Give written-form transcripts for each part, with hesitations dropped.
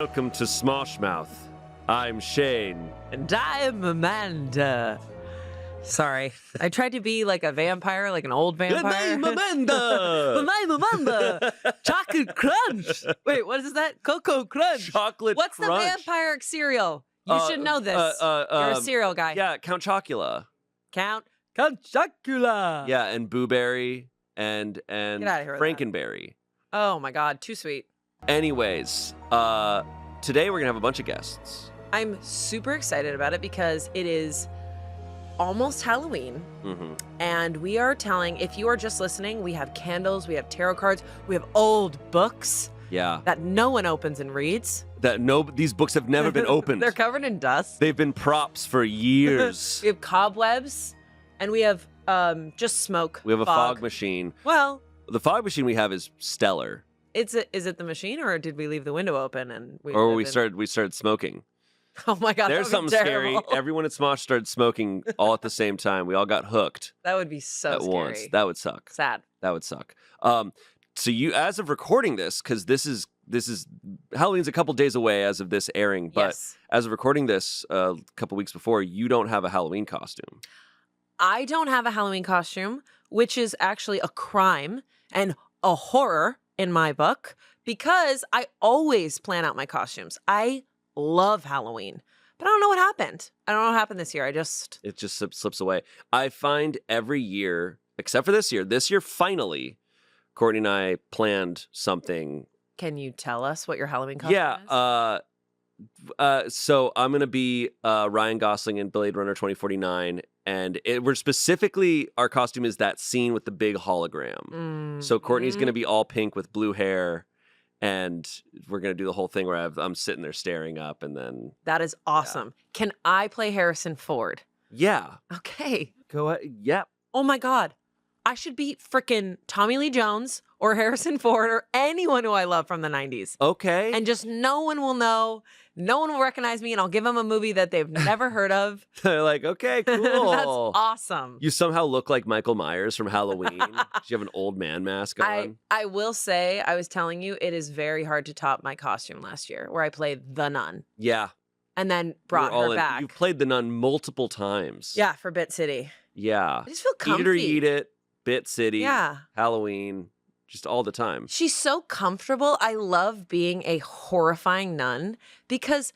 Welcome to Smosh Mouth. I'm Shane. And I'm Amanda. Sorry. I tried to be like a vampire, like an old vampire. Good name, Amanda! My name, Amanda. Chocolate Crunch. Wait, what is that? Cocoa Crunch. Chocolate What's Crunch. the vampire cereal? You should know this. You're a cereal guy. Yeah, Count Chocula. Count Chocula. Yeah, and Booberry and Get outta here with that. Frankenberry. Oh my God, too sweet. Anyways, today we're gonna have a bunch of guests. I'm super excited about it because it is almost Halloween. Mm-hmm. And we are telling, if you are just listening, we have candles, we have tarot cards, we have old books Yeah. that no one opens and reads. These books have never been opened. They're covered in dust. They've been props for years. We have cobwebs, and we have just smoke. We have a fog machine. Well, The fog machine we have is stellar. is it the machine, or did we leave the window open and We started smoking. Oh my God, There's that would be something scary. terrible. Everyone at Smosh started smoking all at the same time. We all got hooked That would be so at scary. once. That would suck. Sad. That would suck. So you, as of recording this, because this is Halloween's a couple days away as of this airing, but Yes. as of recording this a couple weeks before, you don't have a Halloween costume. I don't have a Halloween costume, which is actually a crime and a horror in my book, because I always plan out my costumes. I love Halloween, but I don't know what happened. I don't know what happened this year. It just slips away. I find every year, except for this year finally, Courtney and I planned something. Can you tell us what your Halloween costume is? So I'm going to be Ryan Gosling in Blade Runner 2049. And we're specifically, our costume is that scene with the big hologram. So Courtney's going to be all pink with blue hair. And we're going to do the whole thing where I'm sitting there staring up and then. That is awesome. Yeah. Can I play Harrison Ford? Yeah. Okay. Go ahead. Yep. Oh my God. I should be freaking Tommy Lee Jones or Harrison Ford or anyone who I love from the 90s. Okay. And just no one will know. No one will recognize me, and I'll give them a movie that they've never heard of. They're like, okay, cool. That's awesome. You somehow look like Michael Myers from Halloween. You have an old man mask on. I will say, I was telling you, it is very hard to top my costume last year, where I played the nun. Yeah. And then brought her back. You played the nun multiple times. Yeah, for Bit City. Yeah. I just feel comfy. Eat it or eat it, Bit City, yeah. Halloween, just all the time. She's so comfortable. I love being a horrifying nun because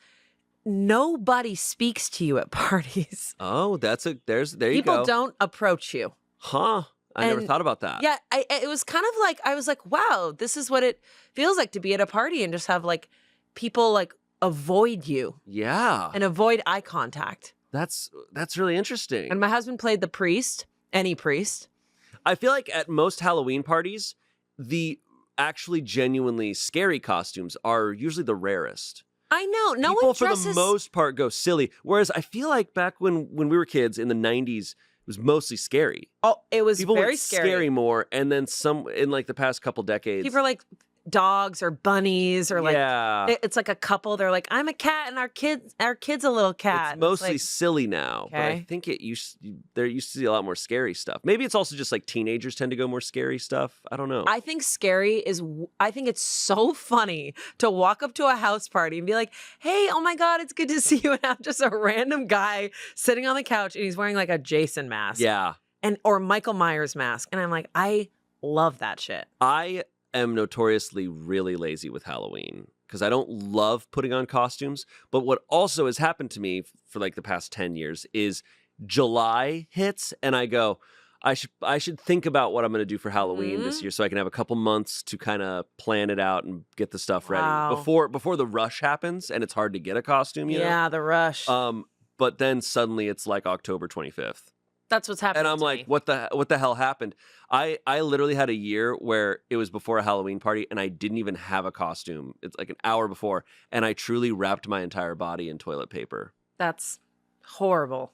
nobody speaks to you at parties. Oh, there you go. People don't approach you. Huh. I never thought about that. Yeah, it was kind of like, I was like, wow, this is what it feels like to be at a party and just have like people like avoid you. Yeah. And avoid eye contact. That's really interesting. And my husband played the priest, any priest. I feel like at most Halloween parties, the actually genuinely scary costumes are usually the rarest. I know. No People, one dresses... for the most part, go silly. Whereas I feel like back when we were kids in the 90s, it was mostly scary. Oh, it was People very went scary. more. And then some, in like the past couple decades. People are like dogs or bunnies or like, yeah. It's like a couple. They're like, I'm a cat and our kid's a little cat. It's mostly like, silly now, but I think there used to be a lot more scary stuff. Maybe it's also just like teenagers tend to go more scary stuff. I don't know. I think I think it's so funny to walk up to a house party and be like, hey, oh my God, it's good to see you. And have just a random guy sitting on the couch and he's wearing like a Jason mask. Yeah. Or Michael Myers mask. And I'm like, I love that shit. I am notoriously really lazy with Halloween because I don't love putting on costumes. But what also has happened to me for like the past 10 years is July hits and I go, I should think about what I'm going to do for Halloween this year so I can have a couple months to kind of plan it out and get the stuff ready before the rush happens and it's hard to get a costume. You know? The rush. But then suddenly it's like October 25th. That's what's happening. And I'm like, what the hell happened? I literally had a year where it was before a Halloween party and I didn't even have a costume. It's like an hour before. And I truly wrapped my entire body in toilet paper. That's horrible.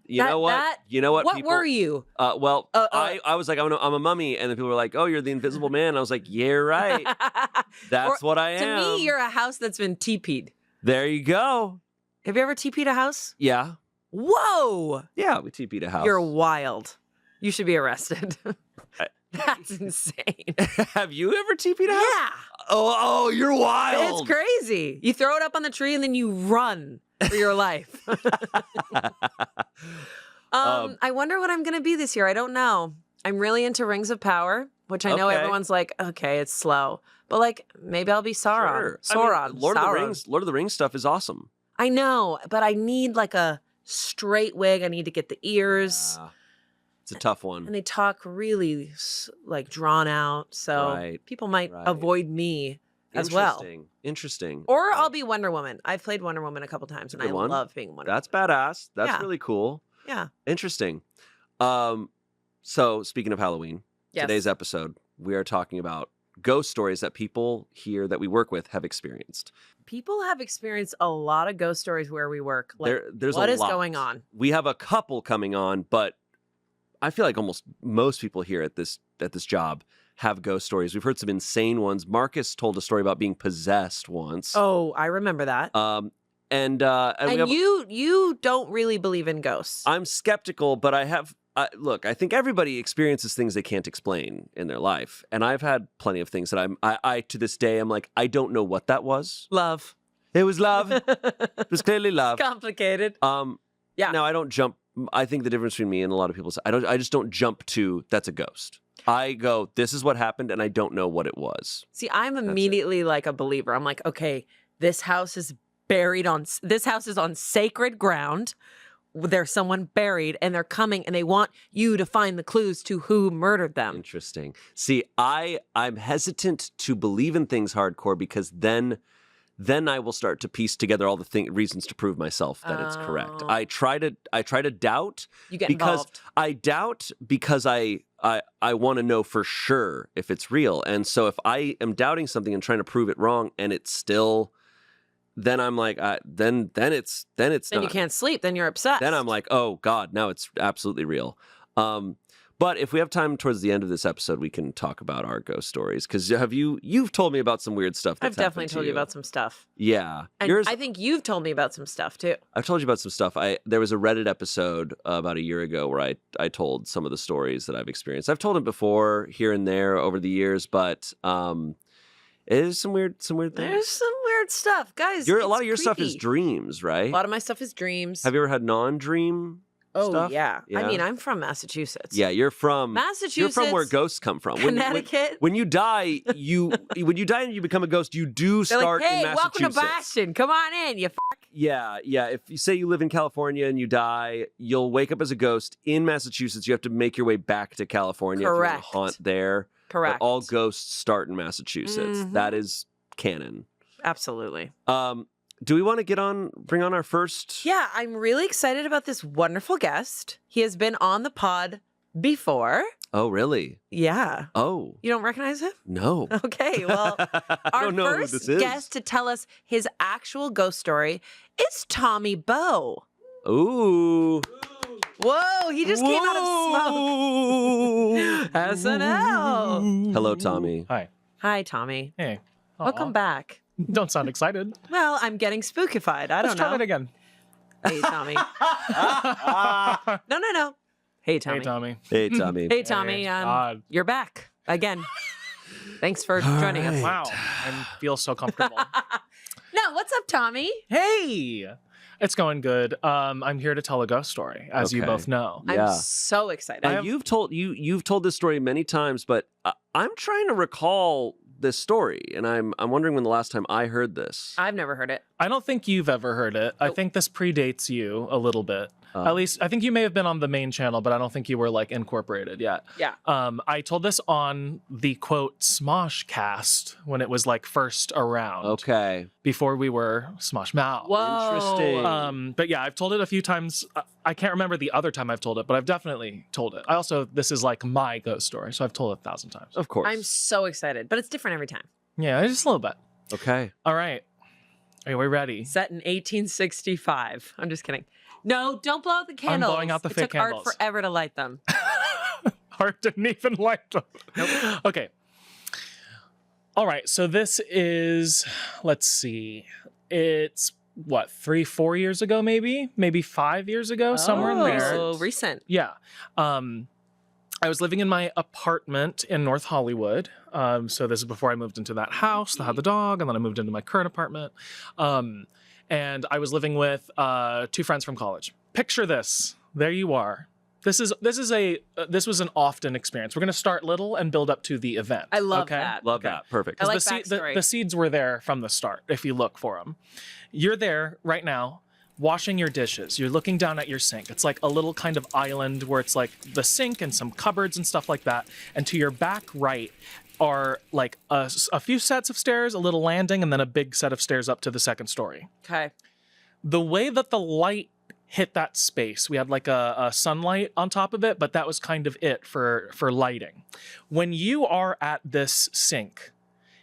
You know what? What people, were you? I was like, I'm a mummy. And then people were like, oh, you're the Invisible Man. And I was like, yeah, right. That's what I am. To me, you're a house that's been TP'd. There you go. Have you ever TP'd a house? Yeah. Whoa. Yeah, we TP'd a house. You're wild. You should be arrested. That's insane. Have you ever TP'd a house? Yeah. Oh, you're wild. It's crazy. You throw it up on the tree and then you run for your life. I wonder what I'm going to be this year. I don't know. I'm really into Rings of Power, which I know Okay. everyone's like, okay, it's slow. But like, maybe I'll be Sauron. Sure. Sauron. I mean, Lord of the Rings stuff is awesome. I know, but I need like a straight wig. I need to get the ears. It's a tough one. And they talk really like drawn out. So Right. people might Right. avoid me as well. Interesting. Or Okay. I'll be Wonder Woman. I've played Wonder Woman a couple times and I Good one. love being Wonder That's Woman. badass. That's Yeah. really cool. Yeah. Interesting. So speaking of Halloween, Yes. today's episode, we are talking about ghost stories that people here that we work with have experienced. People have experienced a lot of ghost stories where we work. Like, There's what a is lot. going on? We have a couple coming on, but I feel like almost most people here at this job have ghost stories. We've heard some insane ones. Marcus told a story about being possessed once. Oh, I remember that. And we have, you don't really believe in ghosts. I'm skeptical, but I have. Look, I think everybody experiences things they can't explain in their life, and I've had plenty of things that I to this day I'm like, I don't know what that was. Love. It was love. It was clearly love. Complicated. Yeah. Now I don't jump. I think the difference between me and a lot of people is I just don't jump to that's a ghost. I go, this is what happened, and I don't know what it was. See, I'm immediately like a believer. I'm like, okay, this house is on sacred ground. There's someone buried and they're coming and they want you to find the clues to who murdered them. Interesting. See, I'm hesitant to believe in things hardcore because then I will start to piece together all the reasons to prove myself that it's correct. Oh. I try to doubt. You get because involved. I doubt because I want to know for sure if it's real. And so if I am doubting something and trying to prove it wrong and it's still, then I'm like, then it's Then not. you can't sleep. Then you're obsessed. Then I'm like, oh God, now it's absolutely real. But if we have time towards the end of this episode, we can talk about our ghost stories. Because you've told me about some weird stuff that's I've definitely happened to told you about some stuff. Yeah. And I think you've told me about some stuff too. I've told you about some stuff. There was a Reddit episode about a year ago where I told some of the stories that I've experienced. I've told them before here and there over the years, but it is some weird things. There's some weird stuff. Guys, A lot of your it's stuff is creepy. dreams, right? A lot of my stuff is dreams. Have you ever had non-dream stuff? Yeah. I Yeah. mean, I'm from Massachusetts. Yeah, you're from Massachusetts. You're from where ghosts come from. Connecticut. When you die, when you die and you become a ghost, you do They're start like, hey, in welcome Massachusetts. to Boston. Come on in, you Yeah. If you say you live in California and you die, you'll wake up as a ghost in Massachusetts. You have to make your way back to California if Correct. you want to haunt there. Correct. But all ghosts start in Massachusetts. Mhm. That is canon. Absolutely. Do we want to bring on our first? Yeah, I'm really excited about this wonderful guest. He has been on the pod before. Oh, really? Yeah. Oh, You don't recognize him? no. Okay, well, I our don't know who first this is. guest to tell us his actual ghost story is Tommy Bow. Ooh. Whoa, he just came out of smoke. SNL. Hello, Tommy. Hi. Hi, Tommy. Hey. Welcome Aw. back. Don't sound excited. Well, I'm getting spookified. I Let's don't try know. that again. Hey, Tommy. No. Hey, Tommy. Hey, Tommy. Hey, Tommy. Hey, Tommy. Hey, God. You're back again. Thanks for joining us. right. Wow. I feel so comfortable. No, what's up, Tommy? Hey. It's going good. I'm here to tell a ghost story, as you Okay. both know. Yeah. I'm so excited. Now, you've told this story many times, but I'm trying to recall this story, and I'm wondering when the last time I heard this. I've never heard it. I don't think you've ever heard it. I Nope. think this predates you a little bit. At least, I think you may have been on the main channel, but I don't think you were like incorporated yet. Yeah. I told this on the quote Smosh cast when it was like first around. Okay. Before we were Smosh Mouth. Whoa. Interesting. But yeah, I've told it a few times. I can't remember the other time I've told it, but I've definitely told it. This is like my ghost story, so I've told it 1,000 times. Of course. I'm so excited, but it's different every time. Yeah, just a little bit. Okay. All right. Are we ready? Set in 1865. I'm just kidding. No, don't blow out the candles. blowing out the it fake took Art candles. forever to light them. Art didn't even like them. Okay. All right. So this is, let's see. It's what, 3-4 years ago, maybe 5 years ago, somewhere in there. Oh, recent. Yeah. I was living in my apartment in North Hollywood. So this is before I moved into that house that had the dog, and then I moved into my current apartment. And I was living with 2 friends from college. Picture this. There you are. This was an often experience. We're going to start little and build up to the event. I love okay? that. Love that. Perfect. I like the backstory. seeds were there from the start, if you look for them. You're there right now, washing your dishes. You're looking down at your sink. It's like a little kind of island where it's like the sink and some cupboards and stuff like that. And to your back right are like a few sets of stairs, a little landing, and then a big set of stairs up to the second story. Okay. The way that the light hit that space, we had like a sunlight on top of it, but that was kind of it for lighting. When you are at this sink,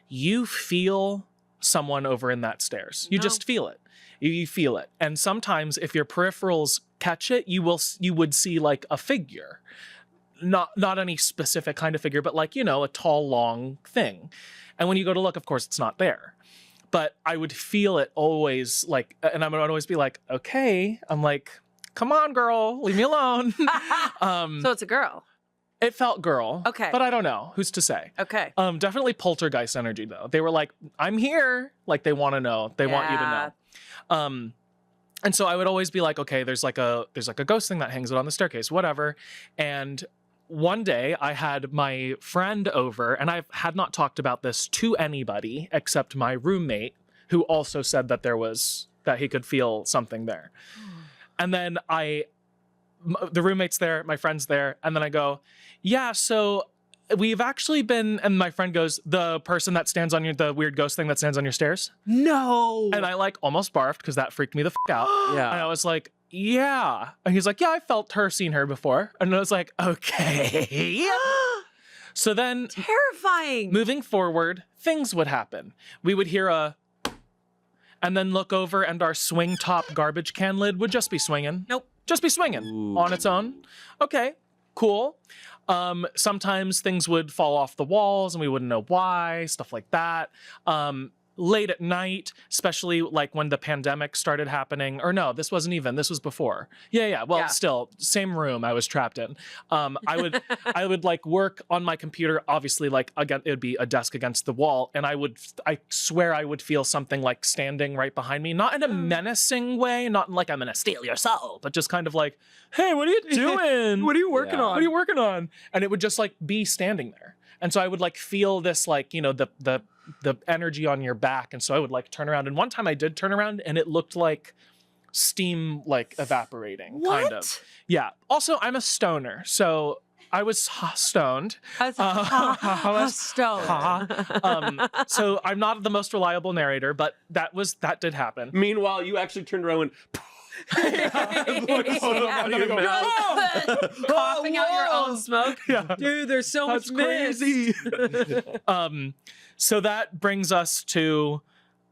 you feel someone over in that stairs. You just feel it. You feel it. And sometimes if your peripherals catch it, you would see like a figure. Not any specific kind of figure, but like, a tall, long thing. And when you go to look, of course, it's not there. But I would feel it always like, and I would always be like, okay. I'm like, come on, girl, leave me alone. So it's a girl. It felt girl. Okay. But I don't know. Who's to say? Okay. Definitely poltergeist energy, though. They were like, I'm here. Like, they want to know. They want you to know. And so I would always be like, okay, there's like a ghost thing that hangs out on the staircase, whatever. And one day I had my friend over, and I had not talked about this to anybody except my roommate, who also said that that he could feel something there. And then the roommate's there, my friend's there, and then I go, yeah, so we've actually been, and my friend goes, the person that stands on the weird ghost thing that stands on your stairs? No. And I like almost barfed because that freaked me the out. Yeah. And I was like, yeah. And he's like, yeah, I felt her, seen her before. And I was like, okay. So then Terrifying. moving forward, things would happen. We would hear and then look over and our swing top garbage can lid would just be swinging. Nope. Just be swinging on its own. Okay, cool. Sometimes things would fall off the walls and we wouldn't know why, stuff like that. Late at night, especially like when the pandemic started happening, or no, this wasn't even, this was before. Yeah. Well, still, same room I was trapped in. I would like work on my computer, obviously, like again, it would be a desk against the wall. And I swear I would feel something like standing right behind me, not in a menacing way, not like I'm gonna steal your soul, but just kind of like, hey, what are you doing? What are you working on? What are you working on? And it would just like be standing there. And so I would like feel this like, the energy on your back. And so I would like turn around. And one time I did turn around and it looked like steam like evaporating, kind of. Yeah. Also, I'm a stoner. So I was stoned. Stone. So I'm not the most reliable narrator, but that did happen. Meanwhile, you actually turned around and Coughing out your own smoke. Yeah. Dude, there's so That's much crazy. So that brings us to,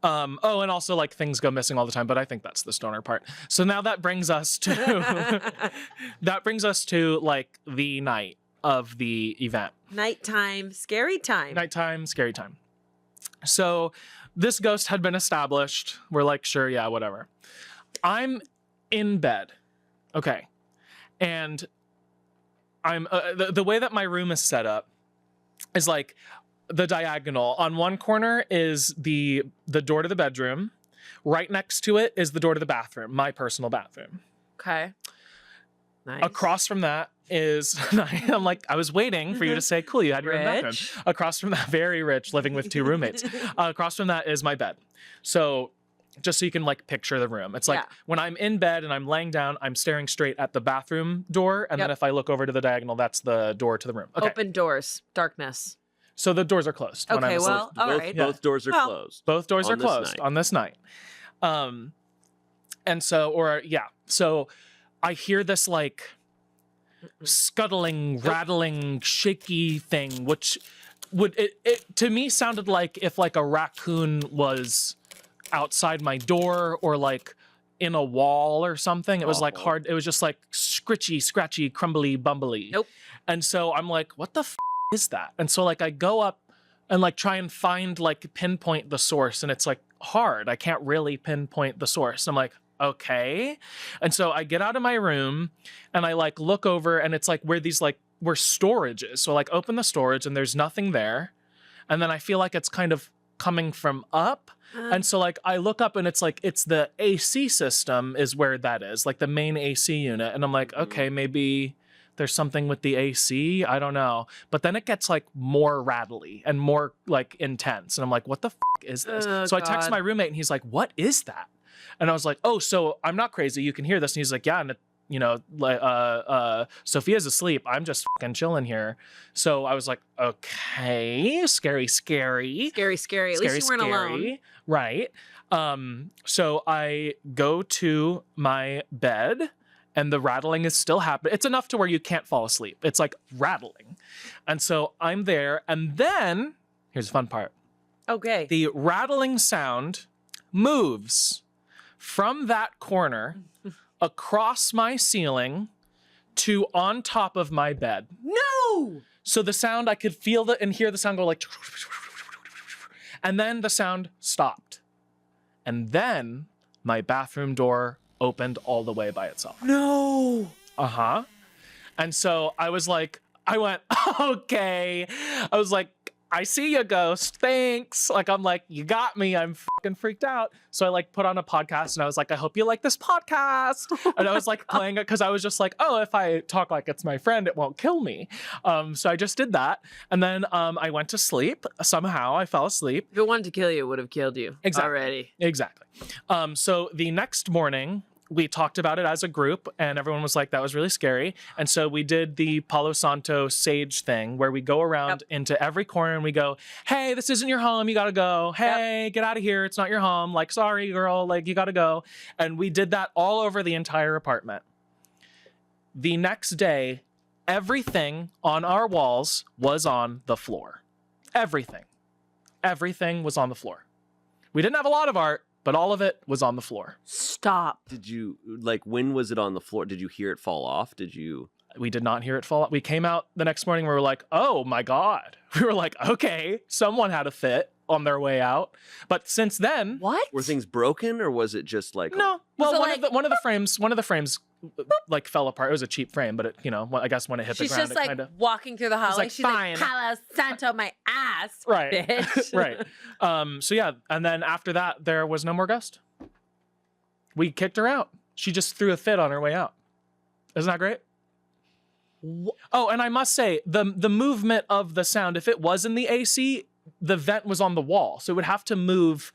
and also like things go missing all the time, but I think that's the stoner part. So now that brings us to, like the night of the event. Nighttime, scary time. Nighttime, scary time. So this ghost had been established. We're like, sure, yeah, whatever. I'm in bed. Okay. And I'm, the way that my room is set up is like, the diagonal. On one corner is the door to the bedroom. Right next to it is the door to the bathroom, my personal bathroom. Okay. Nice. Across from that is, I'm like, I was waiting for you to say, cool, you had your own bathroom. Across from that, very rich, living with 2 roommates. Across from that is my bed. So just so you can like picture the room. It's like when I'm in bed and I'm laying down, I'm staring straight at the bathroom door. And then if I look over to the diagonal, that's the door to the room. Okay. Open doors, darkness. So the doors are closed. When I'm Okay, asleep. well, all right. Both doors are closed. Both doors are On this closed night. on this night. And so, so I hear this like scuttling, rattling, shaky thing, which it to me sounded like if like a raccoon was outside my door or like in a wall or something. It was like hard. It was just like scritchy, scratchy, crumbly, bumbly. Nope. And so I'm like, what the is that? And so like I go up and like try and find like pinpoint the source, and it's like hard. I can't really pinpoint the source. I'm like, okay. And so I get out of my room and I like look over, and it's like where these like where storage is. So like open the storage and there's nothing there. And then I feel like it's kind of coming from up. And so like I look up and it's like it's the AC system is where that is, like the main AC unit. And I'm like, okay, maybe there's something with the AC. I don't know. But then it gets like more rattly and more like intense. And I'm like, what the is this? So I text my roommate and he's like, what is that? And I was like, oh, so I'm not crazy. You can hear this. And he's like, yeah. And you know, like Sophia's asleep. I'm just fucking chilling here. So I was like, okay, scary. At least you weren't alone. Right. So I go to my bed and the rattling is still happening. It's enough to where you can't fall asleep. It's like rattling. And so I'm there. And then here's the fun part. Okay. The rattling sound moves from that corner across my ceiling to on top of my bed. No! So the sound, I could feel and hear the sound go like, and then the sound stopped. And then my bathroom door opened all the way by itself. No! Uh-huh. And so I went, okay. I was like, I see you, ghost. Thanks. Like, I'm like, you got me. I'm fucking freaked out. So I like put on a podcast and I was like, I hope you like this podcast. And I was like playing it because I was just like, oh, if I talk like it's my friend, it won't kill me. So I just did that. And then I went to sleep. Somehow I fell asleep. If it wanted to kill you, it would have killed you. Exactly. Already. Exactly. So the next morning, we talked about it as a group and everyone was like, that was really scary. And so we did the Palo Santo sage thing where we go around into every corner and we go, hey, this isn't your home. You got to go. Hey, get out of here. It's not your home. Like, sorry, girl. Like, you got to go. And we did that all over the entire apartment. The next day, everything on our walls was on the floor. Everything. Everything was on the floor. We didn't have a lot of art, but all of it was on the floor. Stop. Did you, like, when was it on the floor? Did you hear it fall off? We did not hear it fall. We came out the next morning. We were like, oh my God. We were like, okay, someone had a fit on their way out. But since then, what? Were things broken or was it just like? No. Well, So, one of the frames like fell apart. It was a cheap frame, but it, you know, I guess when it hit the She's ground, just it like kind of walking through the hallway. like, She's fine. like, Palo Santo, my ass, right, bitch. right. So yeah, and then after that, there was no more ghost. We kicked her out. She just threw a fit on her way out. Isn't that great? Oh, and I must say, the movement of the sound, if it was in the AC, the vent was on the wall. So it would have to move,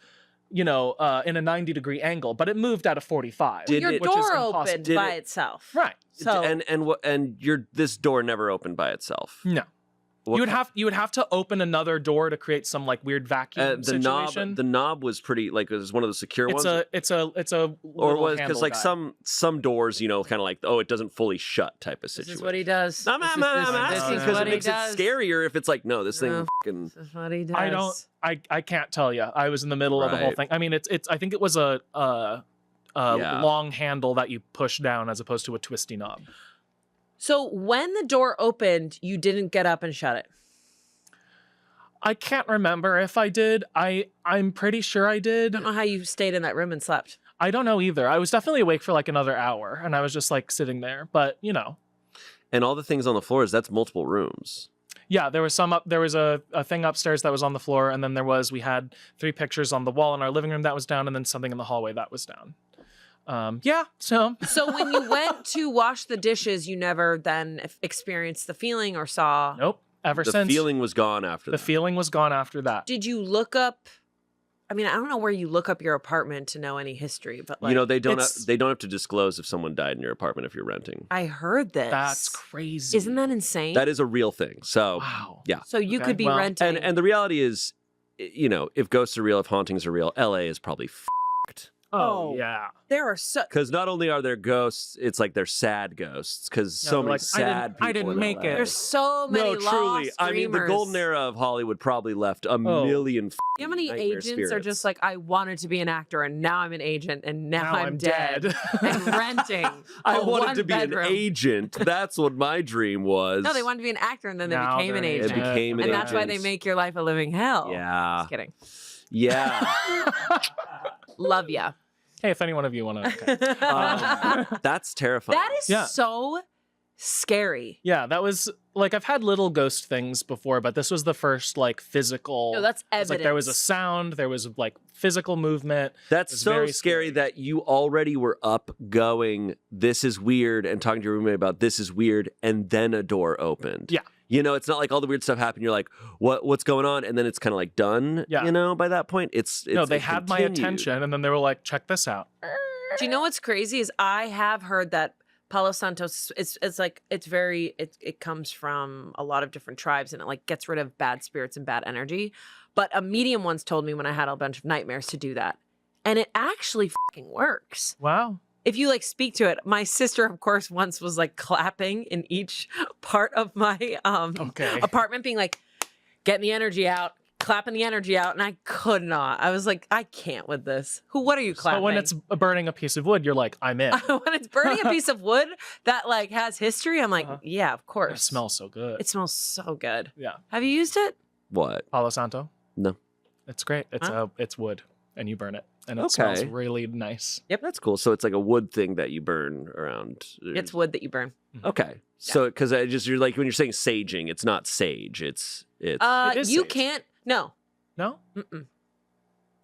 you know, in a 90-degree angle, but it moved at a 45. Your door opened by itself. Right. So And this door never opened by itself. No. You would have to open another door to create some like weird vacuum situation. The knob was pretty, like, it was one of the secure ones. It's a or was because like some doors, you know, kind of like, oh, it doesn't fully shut type of situation. this is what he does. I'm asking because it makes it scarier if it's like, no, this thing fucking. This is what he does. I can't tell you. I was in the middle of the whole thing. I mean, it's I think it was a long handle that you push down as opposed to a twisty knob. So when the door opened, you didn't get up and shut it? I can't remember if I did. I'm pretty sure I did. I don't know how you stayed in that room and slept. I don't know either. I was definitely awake for like another hour and I was just like sitting there, but you know. And all the things on the floors, that's multiple rooms. Yeah, there was a thing upstairs that was on the floor, and then we had 3 pictures on the wall in our living room that was down, and then something in the hallway that was down. So when you went to wash the dishes, you never then experienced the feeling or saw? Nope. The feeling was gone after that. The feeling was gone after that. Did you look up? I mean, I don't know where you look up your apartment to know any history, but like, you know, they don't have to disclose if someone died in your apartment if you're renting. I heard this. That's crazy. Isn't that insane? That is a real thing. So wow. Yeah. So you could be renting. And the reality is, you know, if ghosts are real, if hauntings are real, LA is probably fucked. Oh yeah. There are so because not only are there ghosts, it's like they're sad ghosts because so many sad people. I didn't make it. There's so many lost truly. dreamers. I mean, the golden era of Hollywood probably left a million. You know how many agents are just like, I wanted to be an actor and now I'm an agent and now I'm dead and renting. I wanted to be bedroom. an agent. That's what my dream was. No, they wanted to be an actor and then they Now became an they're an agent. agent. And that's why they make your life a living hell. Yeah. Just kidding. Yeah. Love ya. Hey, if any one of you want to. Okay. That's terrifying. That is so scary. Yeah, that was like I've had little ghost things before, but this was the first like physical. No, that's It's like there was a evidence. sound, there was like physical movement. That's It's so very scary scary. that you already were up going, this is weird, and talking to your roommate about this is weird, and then a door opened. Yeah. You know, it's not like all the weird stuff happened. You're like, what's going on? And then it's kind of like done, Yeah. you know, by that point. It's No, they it had my continued. attention, and then they were like, "Check this out." Do you know what's crazy is I have heard that Palo Santos it's like it's very it comes from a lot of different tribes and it like gets rid of bad spirits and bad energy. But a medium once told me when I had a bunch of nightmares to do that. And it actually fucking works. Wow. If you like speak to it. My sister, of course, once was like clapping in each part of my Okay. apartment, being like, getting the energy out, clapping the energy out, and I could not. I was like, I can't with this. What are you clapping? But when it's burning a piece of wood, you're like, "I'm in." when it's burning a piece of wood that like has history, I'm like, yeah, of course. It smells so good. It smells so good. Yeah. Have you used it? What? Palo Santo. No. It's great. It's Huh? it's wood, and you burn it, and it Okay. smells really nice. That's cool. So it's like a wood thing that you burn around. It's wood that you burn. Okay. So because I just you're like when you're saying saging, it's not sage. It's It is You sage. can't. No. No. Mm-mm.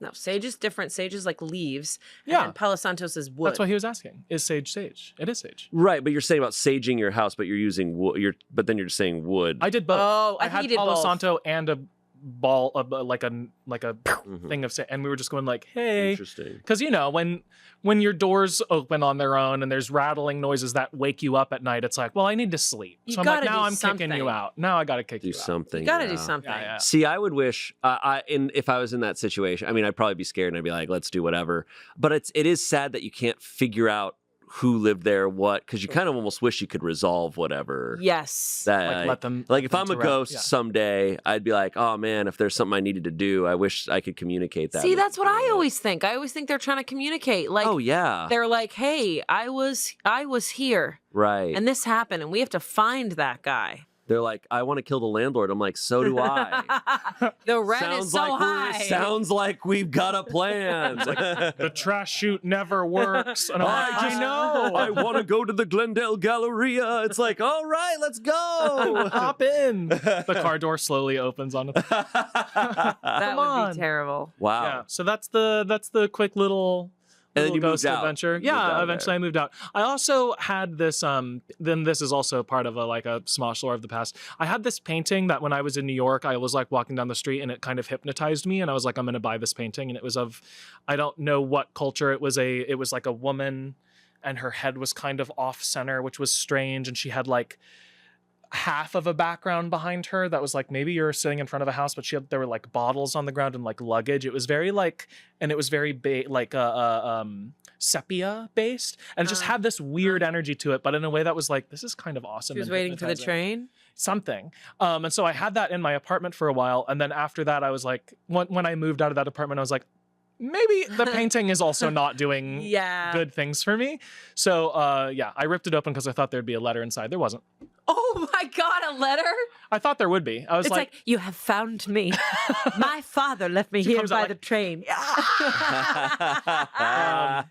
No. Sage is different. Sage is like leaves. Yeah. And Palo Santos is wood. That's what he was asking. Is sage sage? It is sage. right, but you're saying about saging your house, but you're using wood. But then you're just saying wood. I did both. Oh, I I think had you did Palo both. Santo and a ball of like a Mhm. thing of sage, and we were just going like, "Hey," Interesting. because you know when your doors open on their own and there's rattling noises that wake you up at night, it's like, well, I need to sleep. You So I'm like, gotta now do I'm kicking something. you out. Now I got to kick Do you out. something. You gotta do yeah. something. Yeah, yeah. See, I would wish, if I was in that situation, I mean, I'd probably be scared and I'd be like, let's do whatever. But it is sad that you can't figure out who lived there, what, because you kind of almost wish you could resolve whatever. Yes. That Like let them. like if I'm a interact. ghost Yeah. someday, I'd be like, oh man, if there's something I needed to do, I wish I could communicate that. See, with that's what I you. always think. I always think they're trying to communicate. Like, Oh yeah, they're like, hey, I was here right. and this happened and we have to find that guy. They're like, I want to kill the landlord. I'm like, so do I. The rent is so high. Sounds like we've got a plan. The trash chute never works. And I'm like, I know. I want to go to the Glendale Galleria. It's like, all right, let's go. Hop in. The car door slowly opens on its. That Come would on. be terrible. Wow. Yeah. So that's the quick little. And then little you moved ghost out. adventure. You moved out Yeah, of eventually I moved out. I also had this then this is also part of a Smosh lore of the past. I had this painting that when I was in New York, I was like walking down the street and it kind of hypnotized me and I was like, I'm gonna buy this painting. And it was of I don't know what culture. It was like a woman and her head was kind of off center, which was strange, and she had like half of a background behind her that was like maybe you're sitting in front of a house, but there were like bottles on the ground and like luggage. It was very and it was very sepia based, and it just had this weird energy to it, but in a way that was like, this is kind of awesome. She was and waiting for the hypnotizing. train. Something. And so I had that in my apartment for a while, and then after that I was like, when I moved out of that apartment, I was like, maybe the painting is also not doing Yeah. good things for me. So yeah, I ripped it open because I thought there'd be a letter inside. There wasn't. Oh my God, a letter? I thought there would be. I was It's like, you have found me. My father left me She here comes out by like- the train.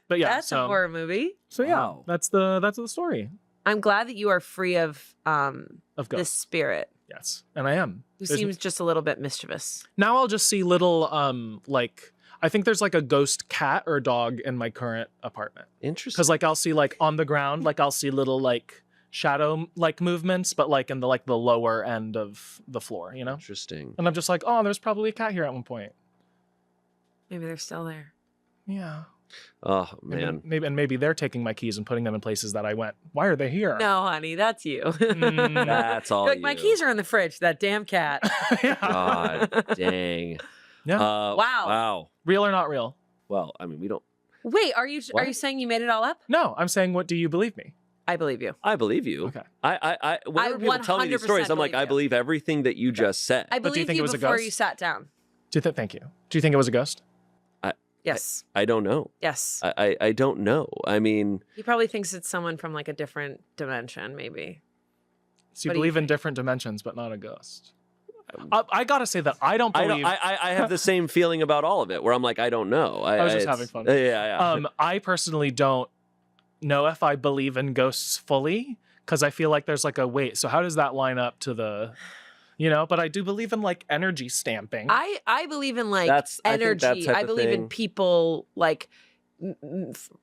but yeah, That's a horror movie. So yeah, Wow. that's the story I'm glad that you are free of of this ghosts. spirit Yes, and I am. who There's- seems just a little bit mischievous. Now I'll just see little like I think there's like a ghost cat or dog in my current apartment, Interesting. because like I'll see like on the ground, like I'll see little like shadow like movements, but like in the lower end of the floor, you know. Interesting. And I'm just like, oh, there's probably a cat here at one point. Maybe they're still there. Yeah. Oh Maybe, man. maybe they're taking my keys and putting them in places that I went. Why are they here? No, honey, that's you. Mm. That's all. You're like, my you. keys are in the fridge. That damn cat. Yeah. God dang. Yeah. Wow. Wow. Real or not real? Well, I mean, we don't. Wait, are you What? saying you made it all up? No, I'm saying, what do you believe me? I believe you. I believe you. Okay. Whenever people tell me these 100% stories, I'm like, believe I you. believe everything that you just said. I But do you believe think you it was a before ghost? you sat down. Thank you. Do you think it was a ghost? Yes. I don't know. Yes. I don't know. I mean, He probably thinks it's someone from like a different dimension, maybe. So you What do you believe in think? different dimensions, but not a ghost. I gotta say that I don't I believe. don't. I have the same feeling about all of it, where I'm like, I don't know. I was just it's- having fun. Yeah. I personally don't know if I believe in ghosts fully, because I feel like there's like a wait. So how does that line up to the, but I do believe in like energy stamping. I believe in like I think that energy. type I of believe in thing. people like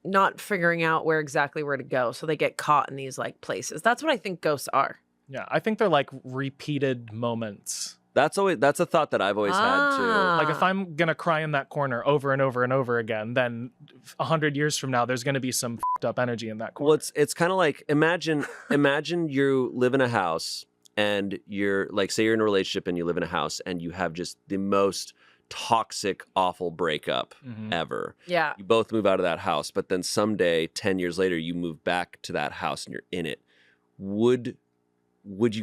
not figuring out where to go, so they get caught in these like places. That's what I think ghosts are. Yeah, I think they're like repeated moments. That's a thought that I've always had too. Like if I'm gonna cry in that corner over and over and over again, then 100 years from now, there's gonna be some fucked up energy in that corner. Well, it's kind of like imagine you live in a house and you're like, say you're in a relationship and you live in a house and you have just the most toxic, awful breakup ever. Yeah. You both move out of that house, but then someday, 10 years later, you move back to that house and you're in it.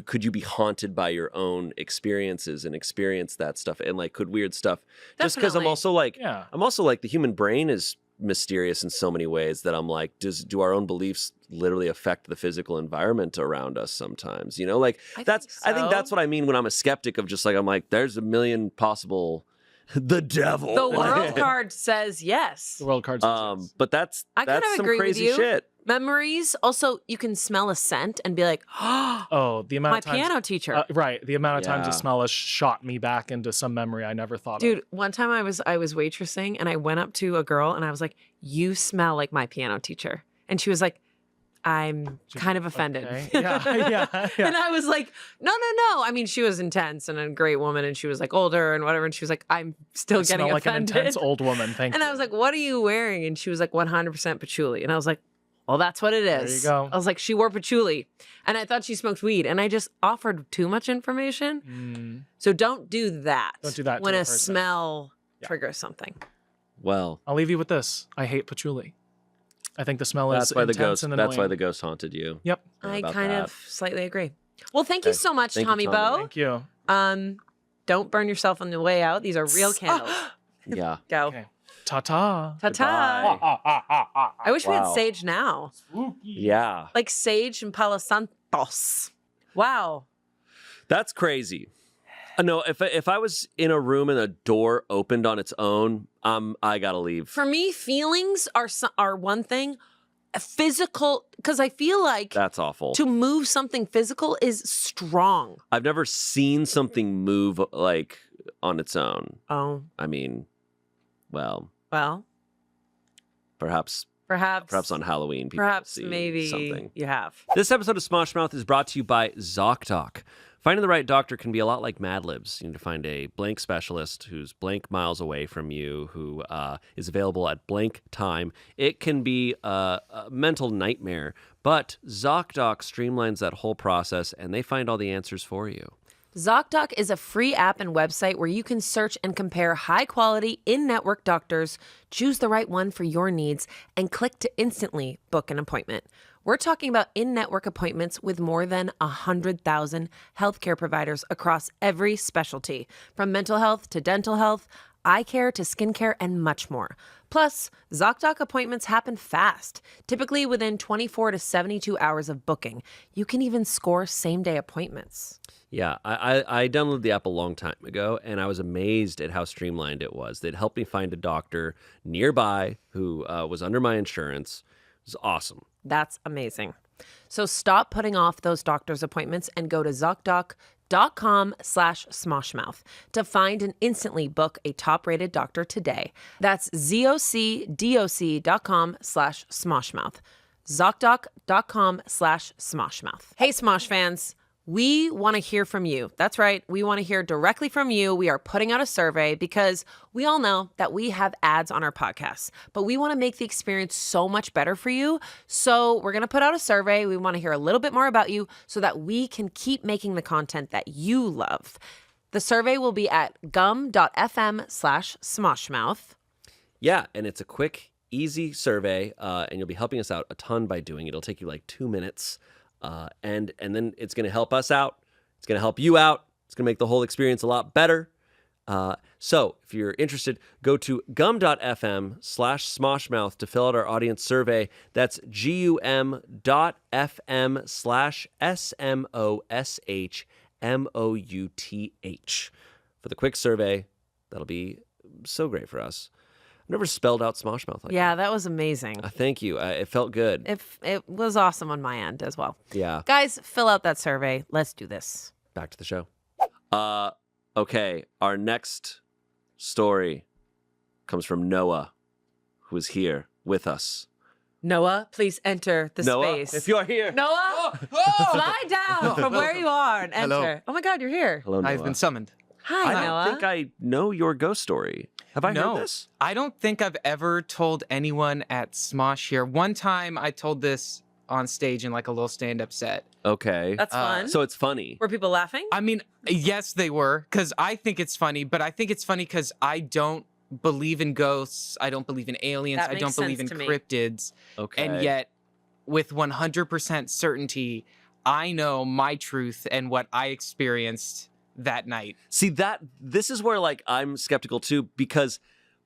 Could you be haunted by your own experiences and experience that stuff, and like could weird stuff? Just because I'm Definitely. also like the human brain is mysterious in so many ways that I'm like, do our own beliefs literally affect the physical environment around us sometimes? Like I I think so. that's what I mean when I'm a skeptic of just like, I'm like, there's a million possible the devil. The world card says yes. The world cards. But that's I kind of some agree with crazy you. shit. Memories. Also, you can smell a scent and be like, oh, the amount my of times, piano teacher. Right. The amount of times the Yeah. smell has shot me back into some memory I never thought of. Dude, one time I was waitressing and I went up to a girl and I was like, "You smell like my piano teacher." And she was like, "I'm kind of offended." Okay. Yeah. And I was like, no. I mean, she was intense and a great woman and she was like older and whatever. And she was like, "I'm still I getting smell like offended." an intense old woman. Thank And you. I was like, "What are you wearing?" And she was like, 100% patchouli. And I was like, well, that's what it is. There you go. I was like, she wore patchouli. And I thought she smoked weed. And I just offered too much information. So don't do that. Don't do that when to a a person. smell Yeah. triggers something. Well, I'll leave you with this. I hate patchouli. I think the smell that's is why the intense ghost. and That's why annoying. the ghost haunted you. Yep. Sorry I about kind that. of slightly agree. Well, thank you Okay. so much, Thank you, Tommy Tommy. Bo. Thank you. Don't burn yourself on the way out. These are real candles. Yeah. Go. Okay. Ta-ta. Ta-ta. I wish we had Wow. sage now. Yeah. Like sage and Palo Santos. Wow. That's crazy. No, if I was in a room and a door opened on its own, I gotta leave. For me, feelings are one thing. Physical, because I feel like That's awful. to move something physical is strong. I've never seen something move like on its own. Oh, I mean, well, well, perhaps on Halloween, people perhaps see maybe something. you have. This episode of Smosh Mouth is brought to you by ZocDoc. Finding the right doctor can be a lot like Mad Libs. You need to find a blank specialist who's blank miles away from you, who is available at blank time. It can be a mental nightmare, but ZocDoc streamlines that whole process, and they find all the answers for you. ZocDoc is a free app and website where you can search and compare high-quality, in-network doctors, choose the right one for your needs, and click to instantly book an appointment. We're talking about in-network appointments with more than 100,000 healthcare providers across every specialty, from mental health to dental health, eye care to skincare, and much more. Plus, ZocDoc appointments happen fast, typically within 24 to 72 hours of booking. You can even score same-day appointments. Yeah, I downloaded the app a long time ago, and I was amazed at how streamlined it was. They'd helped me find a doctor nearby who was under my insurance. It was awesome. That's amazing. So stop putting off those doctor's appointments and go to ZocDoc.com/Smoshmouth to find and instantly book a top-rated doctor today. That's ZocDoc.com/Smoshmouth. ZocDoc.com/Smoshmouth. Hey, Smosh fans. We want to hear from you. That's right. We want to hear directly from you. We are putting out a survey because we all know that we have ads on our podcasts, but we want to make the experience so much better for you. So we're going to put out a survey. We want to hear a little bit more about you so that we can keep making the content that you love. The survey will be at gum.fm/Smoshmouth. Yeah, and it's a quick, easy survey, and you'll be helping us out a ton by doing it. It'll take you like 2 minutes. And then it's going to help us out. It's going to help you out. It's going to make the whole experience a lot better. So if you're interested, go to gum.fm/Smoshmouth to fill out our audience survey. That's gum.fm/SMOSHMOUTH for the quick survey. That'll be so great for us. never spelled out Smosh Mouth like Yeah, that was amazing. that. Thank you. It felt good. It was awesome on my end as well. Yeah. Guys, fill out that survey. Let's do this. Back to the show. Okay. Our next story comes from Noah, who is here with us. Noah, please enter the Noah, space. if you are here. Noah, fly down from where you are and enter. Hello. Oh my God, you're here. Hello, Noah. I've been summoned. Hi, I Noah. don't think I know your ghost story. Have I No, heard this? I don't think I've ever told anyone at Smosh here. One time I told this on stage in like a little stand-up set. Okay. That's fun. So it's funny. Were people laughing? I mean, yes, they were, because I think it's funny, but I think it's funny because I don't believe in ghosts. I don't believe in aliens. That I makes don't believe in sense to me. cryptids. Okay. And yet, with 100% certainty, I know my truth and what I experienced that night. See, this is where like I'm skeptical too, because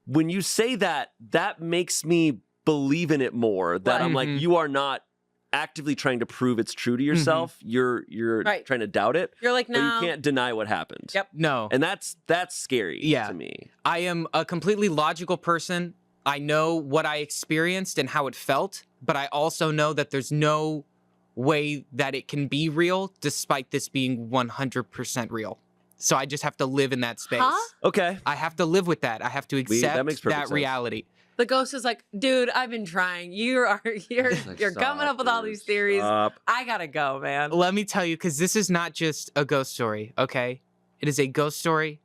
when you say that, that makes me believe in it more. That I'm like, Mhm. you are not actively trying to prove it's true to yourself. You're Right. trying to doubt it. You're like, But no. you can't deny what happened. Yep. No. And that's scary Yeah. to me. I am a completely logical person. I know what I experienced and how it felt, but I also know that there's no way that it can be real despite this being 100% real. So I just have to live in that space. Huh? Okay. I have to live with that. I have to that accept makes perfect that sense. reality. The ghost is like, dude, I've been trying. You're coming up with all these theories. Stop. I gotta go, man. Let me tell you, because this is not just a ghost story, okay? It is a ghost story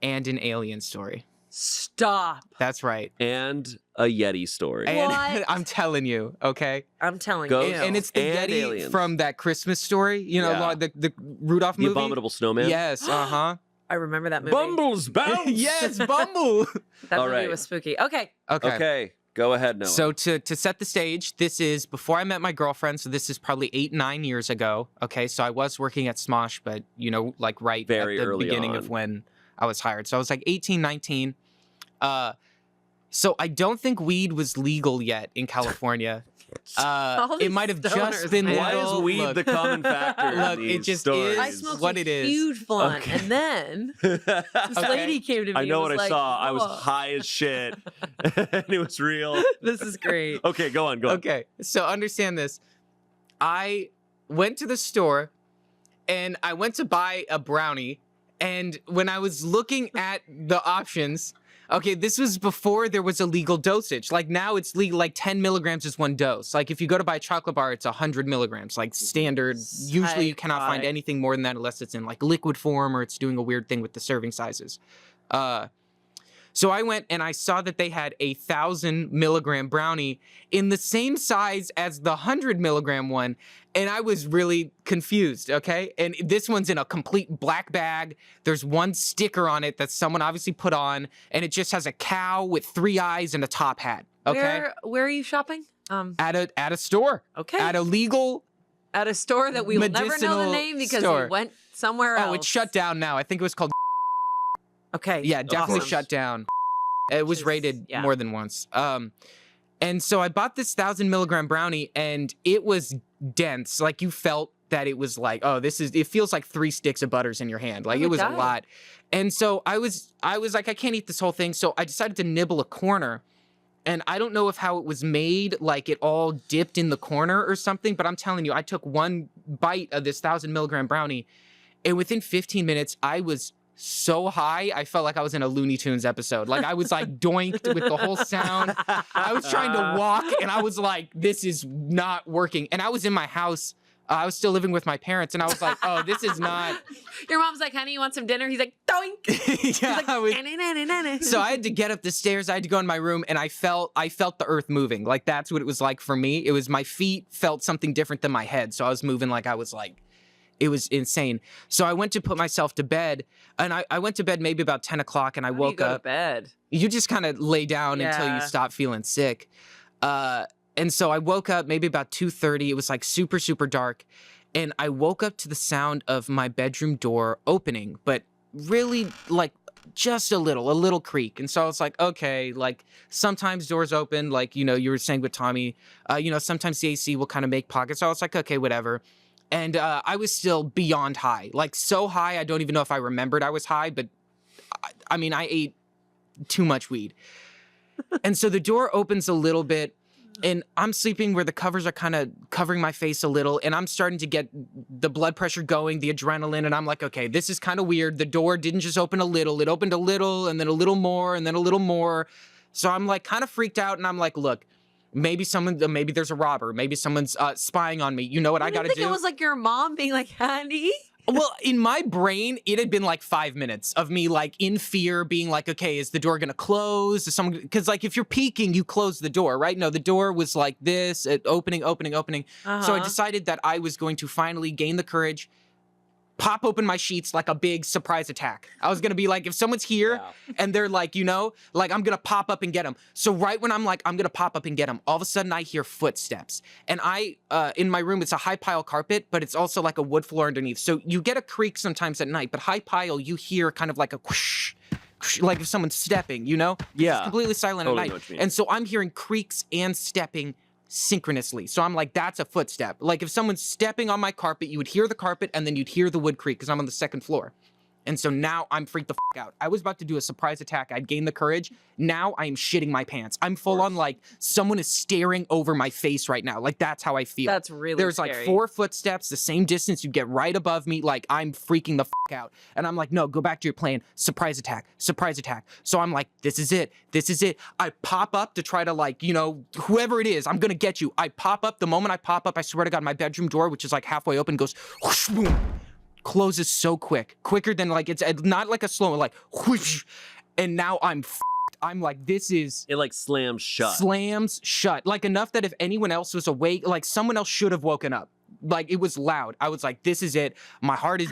and an alien story. Stop. That's right. And a Yeti story. And What? I'm telling you, okay? I'm telling Ghost you. And it's the and Yeti aliens. from that Christmas story, you know, Yeah. the Rudolph The movie. Abominable Snowman. Yes, uh-huh. I remember that movie. Bumbles bounce. Yes, Bumble. That All movie right. was spooky. Okay. Okay. Okay. Go ahead, Noah. So to set the stage, this is before I met my girlfriend, so this is probably 8-9 years ago. Okay, so I was working at Smosh, but you know, like right Very at the early beginning on. of when I was hired. So I was like 18, 19. So I don't think weed was legal yet in California. All It these might have stoners, just been man. why legal. is weed Look, the common factor? in Look, it these just stories? is. I smoked what a it is. huge blunt, Okay. and then this Okay. lady came to me. I know and what was I like, saw. I was "Whoa, high as shit, and it was real. This is great. Okay, go on. Okay, so understand this. I went to the store and I went to buy a brownie. And when I was looking at the options, okay, this was before there was a legal dosage. Like now it's legal, like 10 milligrams is one dose. Like if you go to buy a chocolate bar, it's 100 milligrams, like standard. Usually you cannot find Psychotic. anything more than that unless it's in like liquid form or it's doing a weird thing with the serving sizes. So I went and I saw that they had a 1,000 milligram brownie in the same size as the 100 milligram one. And I was really confused, okay? And this one's in a complete black bag. There's one sticker on it that someone obviously put on, and it just has a cow with 3 eyes and a top hat, okay? Where are you shopping? At a store. Okay. At a legal. At a store that we will never know the medicinal name because store. we went somewhere else. Oh, it's shut down now. I think it was called. Okay. Yeah, definitely awesome. shut down. It was is- rated yeah. more than once. And so I bought this 1,000 milligram brownie, and it was dense. Like you felt that it was like, oh, it feels like 3 sticks of butters in your hand. Like Oh it my was a God. lot. And so I was like, I can't eat this whole thing. So I decided to nibble a corner. And I don't know if how it was made, like it all dipped in the corner or something, but I'm telling you, I took one bite of this 1,000 milligram brownie, and within 15 minutes, I was so high, I felt like I was in a Looney Tunes episode. Like I was like doinked with the whole sound. I was trying to walk, and I was like, this is not working. And I was in my house. I was still living with my parents, and I was like, oh, this is not. Your mom's like, honey, you want some dinner? He's like, doink. He's Yeah, like, I was- "Na-na-na-na-na." So I had to get up the stairs. I had to go in my room, and I felt the earth moving. Like that's what it was like for me. It was my feet felt something different than my head. So I was moving like I was like, it was insane. So I went to put myself to bed, and I went to bed maybe about 10 o'clock, and I How do you woke go to up. bed. You just kind of lay down until you Yeah. stop feeling sick. And so I woke up maybe about 2:30. It was like super, super dark. And I woke up to the sound of my bedroom door opening, but really like just a little creak. And so I was like, okay, like sometimes doors open, like, you know, you were saying with Tommy, sometimes the AC will kind of make pockets. So I was like, okay, whatever. And I was still beyond high, like so high. I don't even know if I remembered I was high, but I mean, I ate too much weed. And so the door opens a little bit, and I'm sleeping where the covers are kind of covering my face a little, and I'm starting to get the blood pressure going, the adrenaline, and I'm like, okay, this is kind of weird. The door didn't just open a little, it opened a little, and then a little more, and then a little more. So I'm like kind of freaked out, and I'm like, look, maybe there's a robber, maybe someone's spying on me. You know what I gotta do? It was like your mom being like, honey. Well, in my brain, it had been like 5 minutes of me like in fear, being like, okay, is the door gonna close? Is someone, because like if you're peeking, you close the door, right? No, the door was like this, opening. So I decided that I was going to finally gain the courage, pop open my sheets like a big surprise attack. I was gonna be like, if someone's here and they're like, you know, like I'm gonna pop up and get them. So right when I'm like, I'm gonna pop up and get them, all of a sudden I hear footsteps. And in my room, it's a high pile carpet, but it's also like a wood floor underneath. So you get a creak sometimes at night, but high pile, you hear kind of like a whoosh, like if someone's stepping, you know? Yeah. It's completely silent Totally at know night. what you mean. And so I'm hearing creaks and stepping synchronously. So I'm like, that's a footstep. Like if someone's stepping on my carpet, you would hear the carpet and then you'd hear the wood creak because I'm on the second floor. And so now I'm freaked the fuck out. I was about to do a surprise attack. I'd gained the courage. Now I am shitting my pants. I'm full on like someone is staring over my face right now. Like that's how I feel. That's really There's scary. like 4 footsteps, the same distance. You get right above me. Like I'm freaking the fuck out. And I'm like, no, go back to your plan. Surprise attack. Surprise attack. So I'm like, this is it. This is it. I pop up to try to like, you know, whoever it is, I'm going to get you. I pop up. The moment I pop up, I swear to God, my bedroom door, which is like halfway open, goes whoosh, boom. Closes so quicker than like it's not like a slow, like whoosh, and now I'm like, this is It like slams shut. slams shut, like enough that if anyone else was awake, like someone else should have woken up. Like it was loud. I was like, this is it. My heart is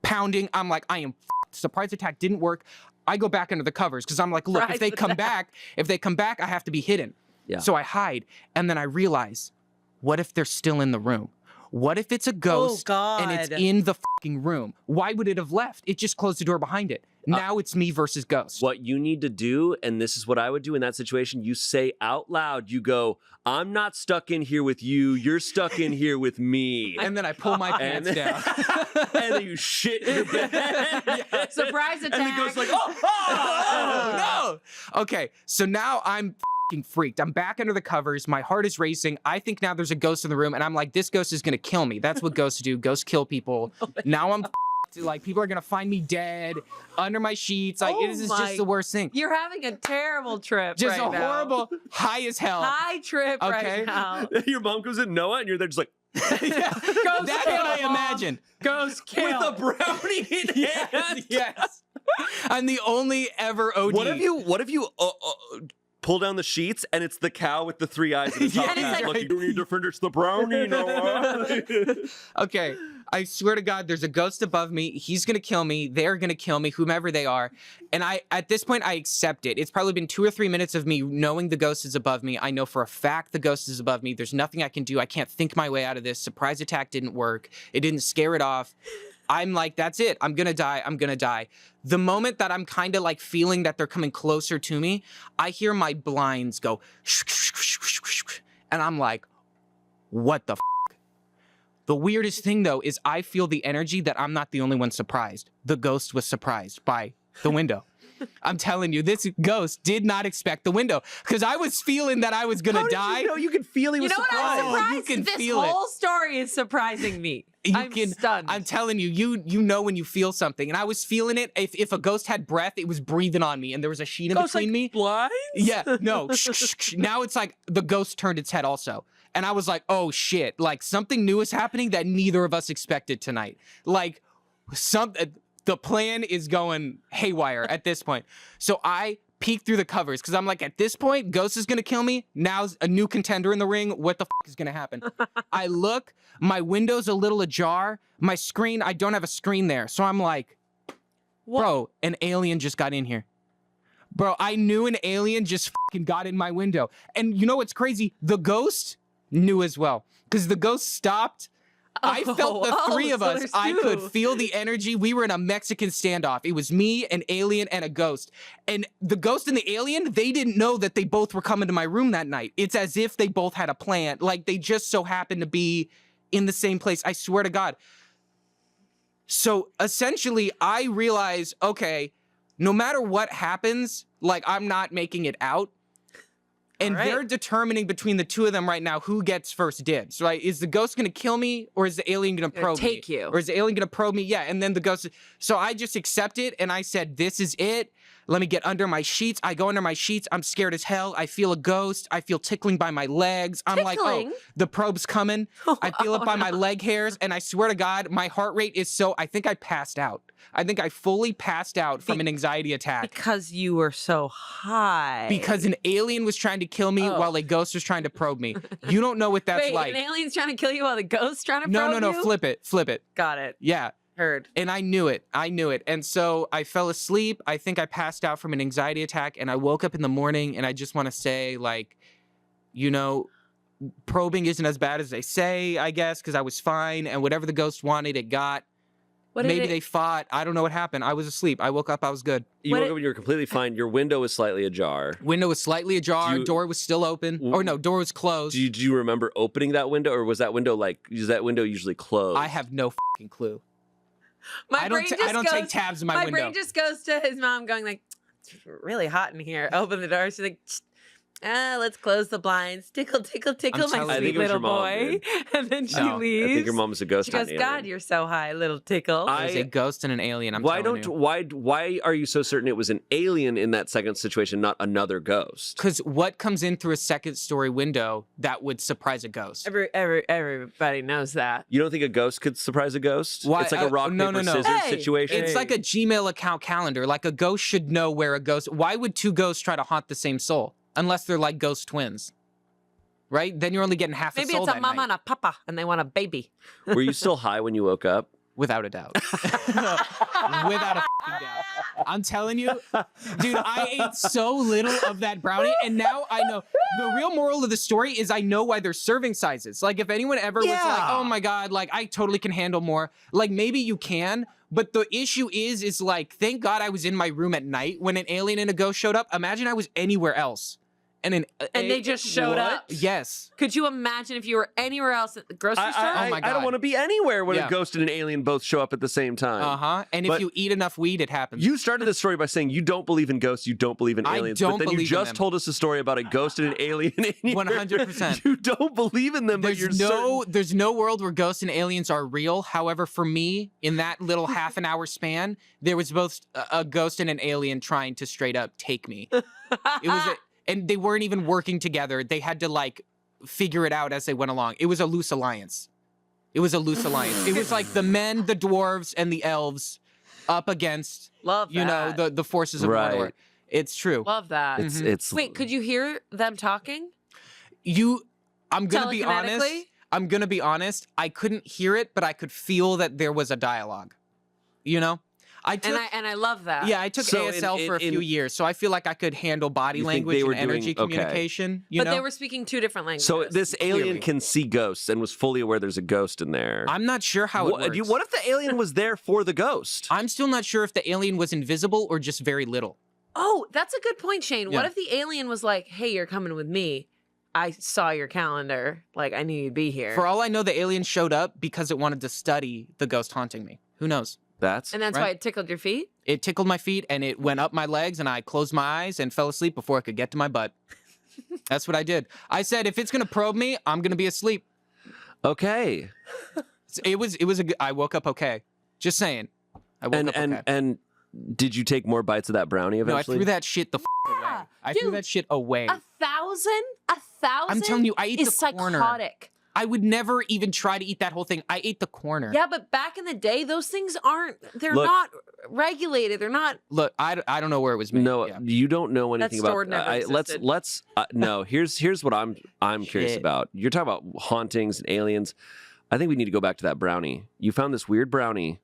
pounding. I'm like, I am surprise attack didn't work. I go back under the covers because I'm like, look, if they come back, I have to be hidden. Yeah. So I hide, and then I realize, what if they're still in the room? What if it's a ghost and it's in the fucking room? Why would it have left? It just closed the door behind it. Now it's me versus ghost. What you need to do, and this is what I would do in that situation, you say out loud, you go, I'm not stuck in here with you, you're stuck in here with me. And then I pull my pants down. And then you shit in your bed. Surprise attack. And the ghost's like, oh, no. Okay, so now I'm fucking freaked. I'm back under the covers. My heart is racing. I think now there's a ghost in the room, and I'm like, this ghost is gonna kill me. That's what ghosts do. Ghosts kill people. Now I'm like, people are gonna find me dead under my sheets. Like, this is just the worst thing. You're having a terrible trip Just right a now. horrible high as hell. High trip Okay. right now. Your mom goes in Noah, and you're there just like, Yeah, Ghost that's kill, what I Mom. imagine. Ghost kill. with a brownie in hand. Yes. I'm the only ever OD. What if you pull down the sheets and it's the cow with the 3 eyes in the top And it's hat like- looking, you need to finish the brownie, Noah. Okay, I swear to God, there's a ghost above me. He's gonna kill me. They're gonna kill me, whomever they are. And at this point, I accept it. It's probably been 2 or 3 minutes of me knowing the ghost is above me. I know for a fact the ghost is above me. There's nothing I can do. I can't think my way out of this. Surprise attack didn't work. It didn't scare it off. I'm like, that's it. I'm gonna die. I'm gonna die. The moment that I'm kind of like feeling that they're coming closer to me, I hear my blinds go, and I'm like, what the f? The weirdest thing though is I feel the energy that I'm not the only one surprised. The ghost was surprised by the window. I'm telling you, this ghost did not expect the window because I was feeling that I was gonna die. You know, you could feel he was You know what? I'm surprised. surprised. You can this feel it. whole story is surprising me. I'm stunned. I'm telling you, you know when you feel something, and I was feeling it. If a ghost had breath, it was breathing on me, and there was a sheet in between me. Blinds? Yeah, no. Now it's like the ghost turned its head also, and I was like, oh shit! Like something new is happening that neither of us expected tonight. Like the plan is going haywire at this point. So I peek through the covers because I'm like, at this point, ghost is gonna kill me. Now's a new contender in the ring. What the f is gonna happen? I look, my window's a little ajar. My screen, I don't have a screen there. So I'm like, bro, an alien just got in here. Bro, I knew an alien just fucking got in my window. And you know what's crazy? The ghost knew as well. Because the ghost stopped. I felt the three of so us. there's I could two. feel the energy. We were in a Mexican standoff. It was me, an alien, and a ghost. And the ghost and the alien, they didn't know that they both were coming to my room that night. It's as if they both had a plan. Like they just so happened to be in the same place. I swear to God. So essentially, I realized, okay, no matter what happens, like I'm not making it out. And All right. they're determining between the two of them right now who gets first dibs, right? Is the ghost going to kill me or is the alien going to Gonna probe me? take you. Or is the alien going to probe me? Yeah, and then the ghost. So I just accept it and I said, this is it. Let me get under my sheets. I go under my sheets. I'm scared as hell. I feel a ghost. I feel tickling by my legs. I'm like, Tickling? oh, the probe's coming. I feel it by my leg hairs. And I swear to God, my heart rate is so, I think I passed out. I think I fully passed out from an anxiety attack. Because you were so high. Because an alien was trying to kill me Oh. while a ghost was trying to probe me. You don't know what that's Wait, like. an alien's trying to kill you while the ghost's trying to No, probe no, no, you? flip it. Got it. Yeah. Heard. And I knew it. And so I fell asleep. I think I passed out from an anxiety attack and I woke up in the morning and I just want to say, like, you know, probing isn't as bad as they say, I guess, because I was fine and whatever the ghost wanted, it got. What did Maybe it- they fought. I don't know what happened. I was asleep. I woke up. I was good. You What woke it- up and you were completely fine. Your window was slightly ajar. Window was slightly ajar. Do you- Door was still open. Or no, door was closed. Do you remember opening that window, or was that window is that window usually closed? I have no fucking clue. My I brain don't just take goes- tabs in my window. brain just goes to his mom going like, it's really hot in here. Open the door. She's like, let's close the blinds. Tickle, tickle, tickle, my telling you. I sweet think it was little your mom, boy. dude. And then she No, I leaves. I think your mom was a ghost. She goes, hunting God, alien. you're so high, little tickle. There's a ghost and an alien. I'm Why telling don't you. why are you so certain it was an alien in that second situation, not another ghost? Because what comes in through a second story window that would surprise a ghost? Everybody knows that. You don't think a ghost could surprise a ghost? Why- It's like a rock no, paper no, no. scissors Hey, situation. It's like a Gmail account calendar. Like a ghost should know where a ghost. Why would two ghosts try to haunt the same soul? Unless they're like ghost twins. Right? Then you're only getting half Maybe a soul it's a that mama night. and a papa, and they want a baby. Were you still high when you woke up? Without a doubt. Without a fucking doubt. I'm telling you, dude, I ate so little of that brownie, and now I know. The real moral of the story is I know why there's serving sizes. Like, if anyone ever was like, Yeah. oh my God, like, I totally can handle more, like, maybe you can, but the issue is like, thank God I was in my room at night when an alien and a ghost showed up. Imagine I was anywhere else. And they just showed up? Yes. Could you imagine if you were anywhere else at the grocery store? Oh my I don't God. want to be anywhere when Yeah. a ghost and an alien both show up at the same time. Uh-huh. And if But- you eat enough weed, it happens. You started this story by saying you don't believe in ghosts, you don't believe in I aliens, don't but then you believe in just them. told us a story about a ghost and an alien. And 100%. You don't believe in them, but you're certain. There's no world where ghosts and aliens are real. However, for me, in that little half an hour span, there was both a ghost and an alien trying to straight up take me. And they weren't even working together. They had to like figure it out as they went along. It was a loose alliance. It was like the men, the dwarves, and the elves up against Love that. you know the forces of Right. Mordor. It's true. Love that. It's Wait, could you hear them talking? I'm gonna be honest. Telekinetically? I'm gonna be honest. I couldn't hear it, but I could feel that there was a dialogue. You know, I took. And I love that. Yeah, I took So ASL for a few years, so I feel like I could handle body You think language they were and energy doing- okay. communication. You But know, they were speaking two different languages. so this alien Clearly. can see ghosts and was fully aware there's a ghost in there. I'm not sure how it works. What if the alien was there for the ghost? I'm still not sure if the alien was invisible or just very little. Oh, that's a good point, Shane. What Yeah. if the alien was like, hey, you're coming with me. I saw your calendar. Like, I knew you'd be here. For all I know, the alien showed up because it wanted to study the ghost haunting me. Who knows? That's and that's Right. why it tickled your feet? It tickled my feet and it went up my legs and I closed my eyes and fell asleep before I could get to my butt. That's what I did. I said, if it's gonna probe me, I'm gonna be asleep. okay. It was I woke up okay. Just saying. I woke up okay. And did you take more bites of that brownie No, I eventually? threw that shit the away. Yeah, I threw dude, that shit away. 1,000? 1,000? I'm telling you, I ate is the corner. psychotic. I would never even try to eat that whole thing. I ate the corner. Yeah, but back in the day, those things they're Look- not regulated. They're not. Look, I don't know where it was made. No, Yeah. you don't know anything That about. store never existed. Let's no. Here's what I'm curious Shit. about. You're talking about hauntings and aliens. I think we need to go back to that brownie. You found this weird brownie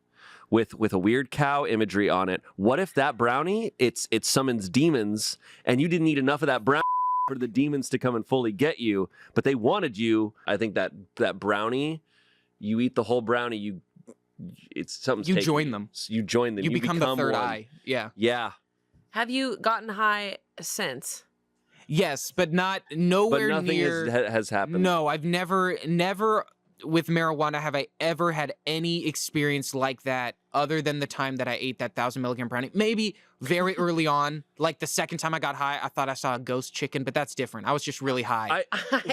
with a weird cow imagery on it. What if that brownie it summons demons and you didn't eat enough of that brownie for the demons to come and fully get you, but they wanted you. I think that brownie, you eat the whole brownie. It's something. You join them. You join them. You become the third one. eye. Yeah. Yeah. Have you gotten high since? Yes, but But nowhere nothing near. has happened. No, I've never with marijuana have I ever had any experience like that other than the time that I ate that 1,000 milligram brownie. Maybe very early on, like the second time I got high, I thought I saw a ghost chicken, but that's different. I was just really high.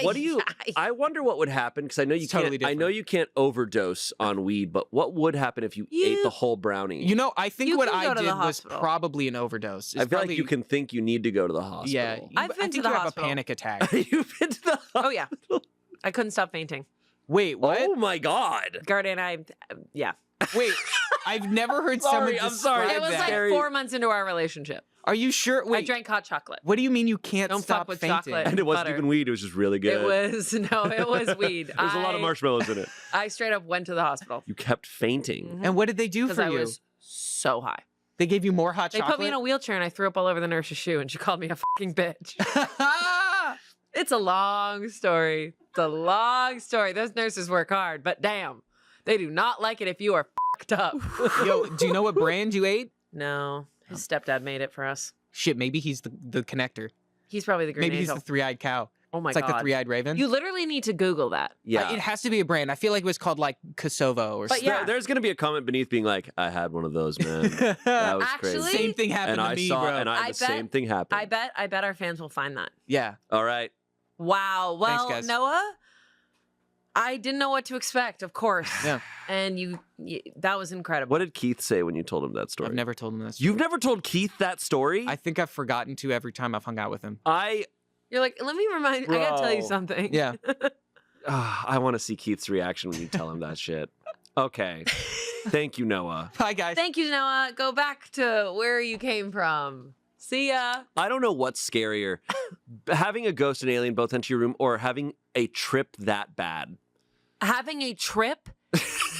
What do you? I wonder what would happen because I know you It's can't. totally I know different. you can't overdose on weed, but what would happen if you ate the whole brownie? You know, I think You what can go I to the did was hospital. probably an overdose. I feel like you can think you need to go to the hospital. Yeah, I've been I to think the you have hospital. a panic attack. You've been to the Oh yeah, I couldn't stop fainting. Wait, what? Oh my god! Guardian, yeah. Wait, I've never heard Sorry, someone I'm sorry. describe It was that. like Scary. 4 months into our relationship. Are you sure? I Wait, drank hot chocolate. what do you mean you can't Don't stop fuck with fainting? chocolate. And it wasn't Butter. even weed; it was just really good. It was weed. There was a lot of marshmallows in it. I straight up went to the hospital You kept fainting. And what did they do because for I you? was so high. They gave you more hot They chocolate? put me in a wheelchair and I threw up all over the nurse's shoe and she called me a fucking bitch. It's a long story. It's a long story. Those nurses work hard, but damn, they do not like it if you are fucked up. Yo, do you know what brand you ate? No, his stepdad made it for us. Shit, maybe he's the connector. He's probably the green Maybe he's angel. the three-eyed cow. Oh my It's like god. the three-eyed raven. You literally need to Google that. Yeah. It has to be a brand. I feel like it was called like Kosovo or But something. yeah. There's gonna be a comment beneath being like, "I had one of those, man. That was Actually- crazy." Same thing happened And to I me, saw, bro. and I had I the bet- same thing happen. I bet our fans will find that. Yeah. All right. Wow. Well, guys. Noah, I didn't know what to expect, of course. Yeah. And you that was incredible. What did Keith say when you told him that story? I've never told him this. You've never told Keith that story? I think I've forgotten to every time I've hung out with him. You're like, let me remind I gotta tell you Bro. something. Yeah. I want to see Keith's reaction when you tell him that shit. Okay. Thank you, Noah. Bye, guys. Thank you, Noah. Go back to where you came from. See ya. I don't know what's scarier, having a ghost and alien both enter your room or having a trip that bad. Having a trip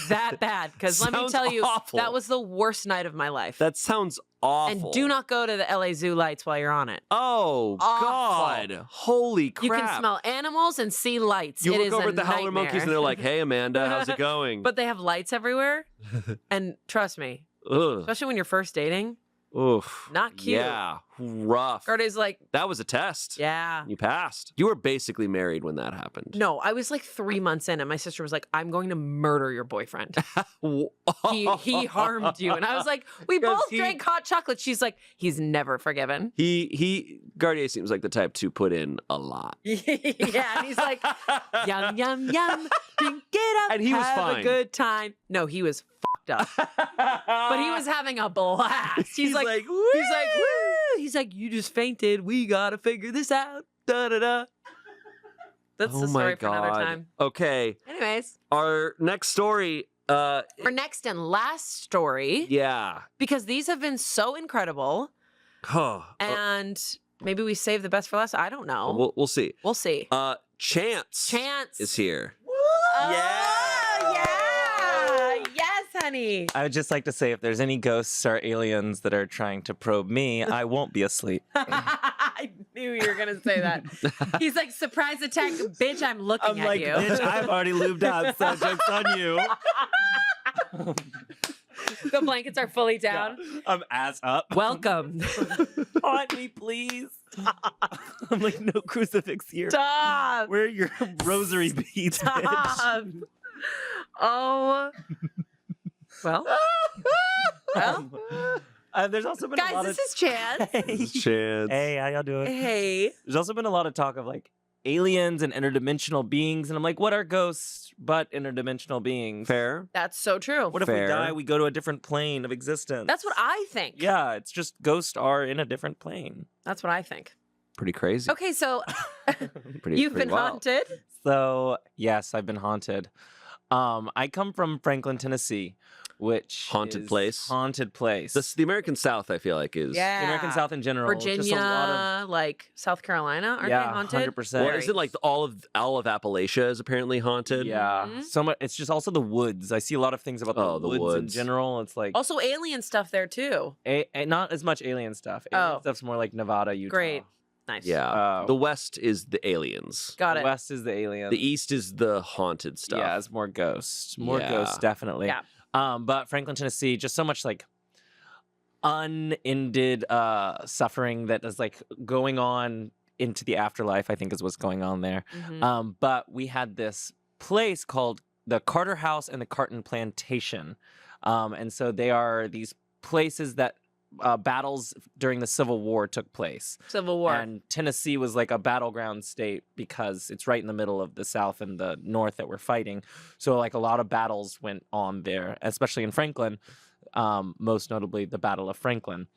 that bad. Because let me Sounds tell you, awful. that was the worst night of my life. That sounds awful. And do not go to the LA Zoo lights while you're on it. Oh, Awful. God. Holy crap. You can smell animals and see lights. You It look is over a at the Howler Monkeys and nightmare. they're like, "Hey, Amanda, how's it going?" But they have lights everywhere. And trust me, Ugh. especially when you're first dating, Oof. not cute. Yeah, rough. Garde's like, That was a test. yeah. You passed. You were basically married when that happened. No, I was like 3 months in, and my sister was like, "I'm going to murder your boyfriend. He harmed you." And I was like, "We Because both he- drank hot chocolate." She's like, "He's never forgiven." Gardier seems like the type to put in a lot. Yeah, and he's like, "Yum yum yum, drink it up, And he was have fine. a good time." No, he was fucked up, but he was having a blast. He's like, "Woo!" he's like, "You just fainted. We gotta figure this out." Da da da. That's Oh the my story for another God. time. Okay, Anyways, our next story. our next and last story, Yeah. because these have been so incredible, Oh, and maybe we save the best for last. I don't know. we'll see. We'll see. Chance. Chance is here. Oh, Yeah. yeah. Yes, honey. I would just like to say if there's any ghosts or aliens that are trying to probe me, I won't be asleep. I knew you were gonna say that. He's like, surprise attack, bitch. I'm looking I'm at like, you. bitch, I've already lubed up, so joke's on you. The blankets are fully down. I'm ass up. Welcome. Haunt me, please. I'm like, no crucifix here. Stop. Where are your rosary beads, bitch? Stop. Oh. Well. There's also been a Guys, lot this of... is Chance. Hey. Chance. Hey, how y'all doing? Hey. There's also been a lot of talk of like aliens and interdimensional beings, and I'm like, what are ghosts but interdimensional beings? Fair. That's so true. What if Fair. we die, we go to a different plane of existence? That's what I think. Yeah, it's just ghosts are in a different plane. That's what I think. Pretty crazy. Okay, so Pretty, you've pretty been wild. haunted. So yes, I've been haunted. I come from Franklin, Tennessee, which Haunted is place? Haunted place. The American South, I feel like, is. Yeah. The American South in general. Virginia, Just a lot of, like South Carolina, aren't yeah, they haunted? 100%. Well, isn't like all of Appalachia is apparently haunted? Yeah, Mhm. so much. It's just also the woods. I see a lot of things about Oh, the the woods in woods. general. It's like Also, alien stuff there too. not as much alien stuff. Alien Oh. stuff's more like Nevada, Utah. Great. Nice. Yeah. The West is the aliens. Got the it. West is the alien. The East is the haunted stuff. Yeah, it's more ghosts. More Yeah. ghosts, definitely. Yeah. But Franklin, Tennessee, just so much like unended suffering that is like going on into the afterlife, I think is what's going on there. Mhm. But we had this place called the Carter House and the Carton Plantation. And so they are these places that battles during the Civil War took place. Civil War. And Tennessee was like a battleground state because it's right in the middle of the South and the North that we're fighting. So like a lot of battles went on there, especially in Franklin, most notably the Battle of Franklin.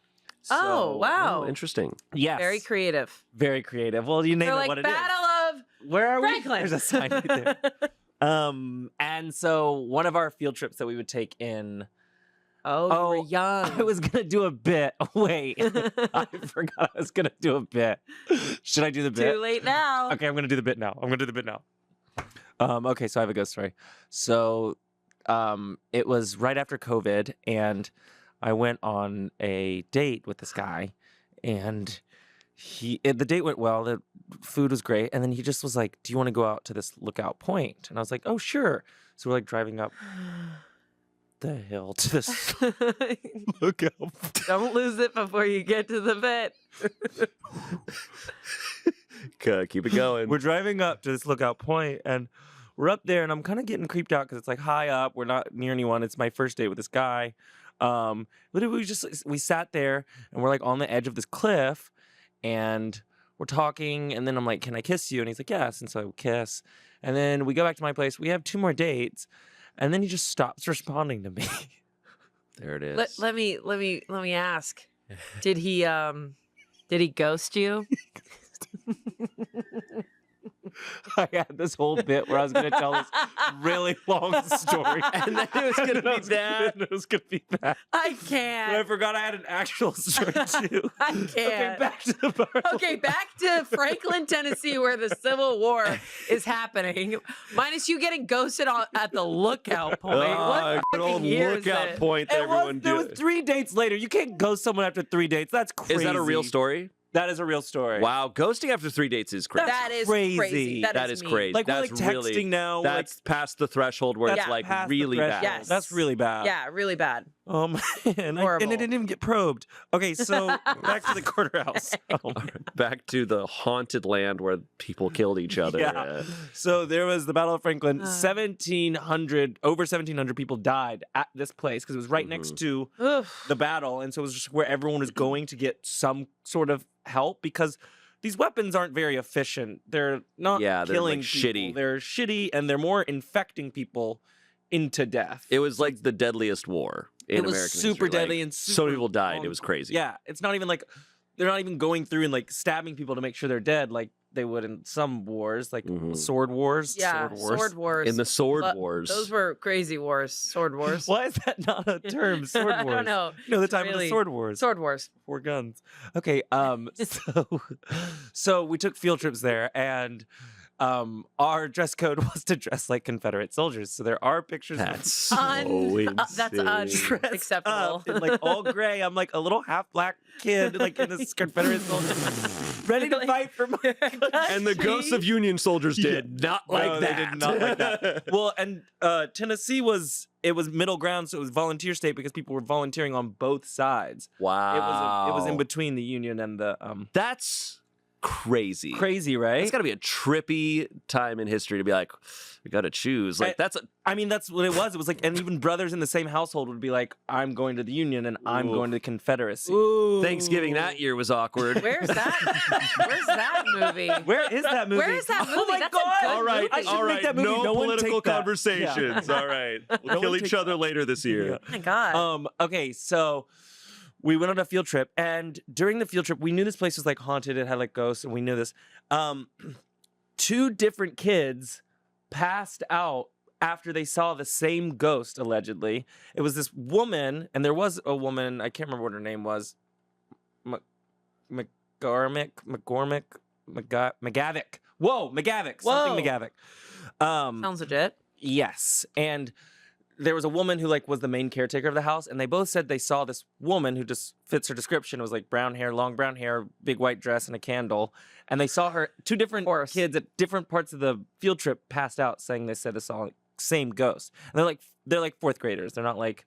Oh, wow. Oh, interesting. Yes. Very creative. Very creative. Well, you name They're it like what it is. Battle of Where are Franklin. we? There's a sign right there. And so one of our field trips that we would take in. Oh, you were young. I was gonna do a bit. Wait, I forgot I was gonna do a bit. Should I do the bit? Too late now. Okay, I'm gonna do the bit now. Okay, so I have a ghost story. So, it was right after COVID, and I went on a date with this guy, and the date went well. The food was great, and then he just was like, "Do you want to go out to this lookout point?" And I was like, "Oh, sure." So we're like driving up the hill to this lookout. Don't lose it before you get to the bit. Keep it going. We're driving up to this lookout point, and we're up there, and I'm kind of getting creeped out because it's like high up. We're not near anyone. It's my first date with this guy. But we sat there, and we're like on the edge of this cliff, and we're talking, and then I'm like, "Can I kiss you?" And he's like, "Yes." And so we kiss, and then we go back to my place. We have 2 more dates, and then he just stops responding to me. There it is. Let me ask. Did he ghost you? I had this whole bit where I was going to tell this really long story, And then it was gonna be that. It was going to be that. I But I can't. forgot I had an actual story too. I Okay, can't. back to the bar. Okay, back to Franklin, Tennessee, where the Civil War is happening. Minus you getting ghosted at the lookout point. What Good old fucking year is lookout it? point that everyone There was did. 3 dates later. You can't ghost someone after 3 dates. That's crazy. Is that a real story? That is a real story. Wow, ghosting after 3 dates is crazy. That is crazy. crazy. That is mean. crazy. Like we're That's like texting really, now. That's past the threshold where that's it's like past the really bad. threshold. Yes. That's really bad. Yeah, really bad. Oh man, and Horrible. it didn't even get probed. Okay, so back to the Carter House. Oh, man. Back to the haunted land where people killed each other. Yeah. So there was the Battle of Franklin. Uh. 1,700, over 1,700 people died at this place because it was right next to Oof. the battle, and so it was just where everyone was going to get some sort of help because these weapons aren't very efficient. They're not Yeah, they're, killing like, people. shitty. They're shitty, and they're more infecting people into death. It was like the deadliest war in It was American super history. deadly Like, and so super many people died. long. It was crazy. Yeah, it's not even like they're not even going through and like stabbing people to make sure they're dead like they would in some wars, like Mhm. sword wars. Yeah, sword wars. In the sword But wars. Those were crazy wars. Sword wars. Why is that not a term? Sword wars. I don't know. You know the It's time of the really- sword wars. Sword wars. 4 guns. Okay, so we took field trips there, and our dress code was to dress like Confederate soldiers. So there are pictures That's so That's insane. dressed unacceptable. up in like all gray. I'm like a little half black kid, like in this Confederate soldier, ready to fight for my country. And the ghosts of Union soldiers did not like No, that. they did not like that. Well, and Tennessee was middle ground, so it was volunteer state because people were volunteering on both sides. Wow. It was in between the Union and the That's crazy. crazy, right? It's got to be a trippy time in history to be like, we got to choose. Like, that's a, I mean, that's what it was. It was like, and even brothers in the same household would be like, I'm going to the Union and I'm Ooh. going to the Confederacy. Thanksgiving that year was awkward. Where's that? Where's that movie? Where is that movie? Where is that movie? Oh my That's God. a good All right, movie. I should all make right. that movie. No, No one political take that. conversations. All right. We'll No kill one each take other later this year. Yeah. Oh my God. Okay, so we went on a field trip, and during the field trip, we knew this place was like haunted. It had like ghosts, and we knew this. 2 different kids passed out after they saw the same ghost, allegedly. It was this woman, and there was a woman, I can't remember what her name was. McGavick. Whoa, McGavick. Something Whoa. McGavick. Sounds legit. Yes, and there was a woman who like was the main caretaker of the house, and they both said they saw this woman who just fits her description. It was like brown hair, long brown hair, big white dress, and a candle. And they saw her. 2 different Horse. kids at different parts of the field trip passed out, saying they said they saw the same ghost. And they're like 4th graders. They're not like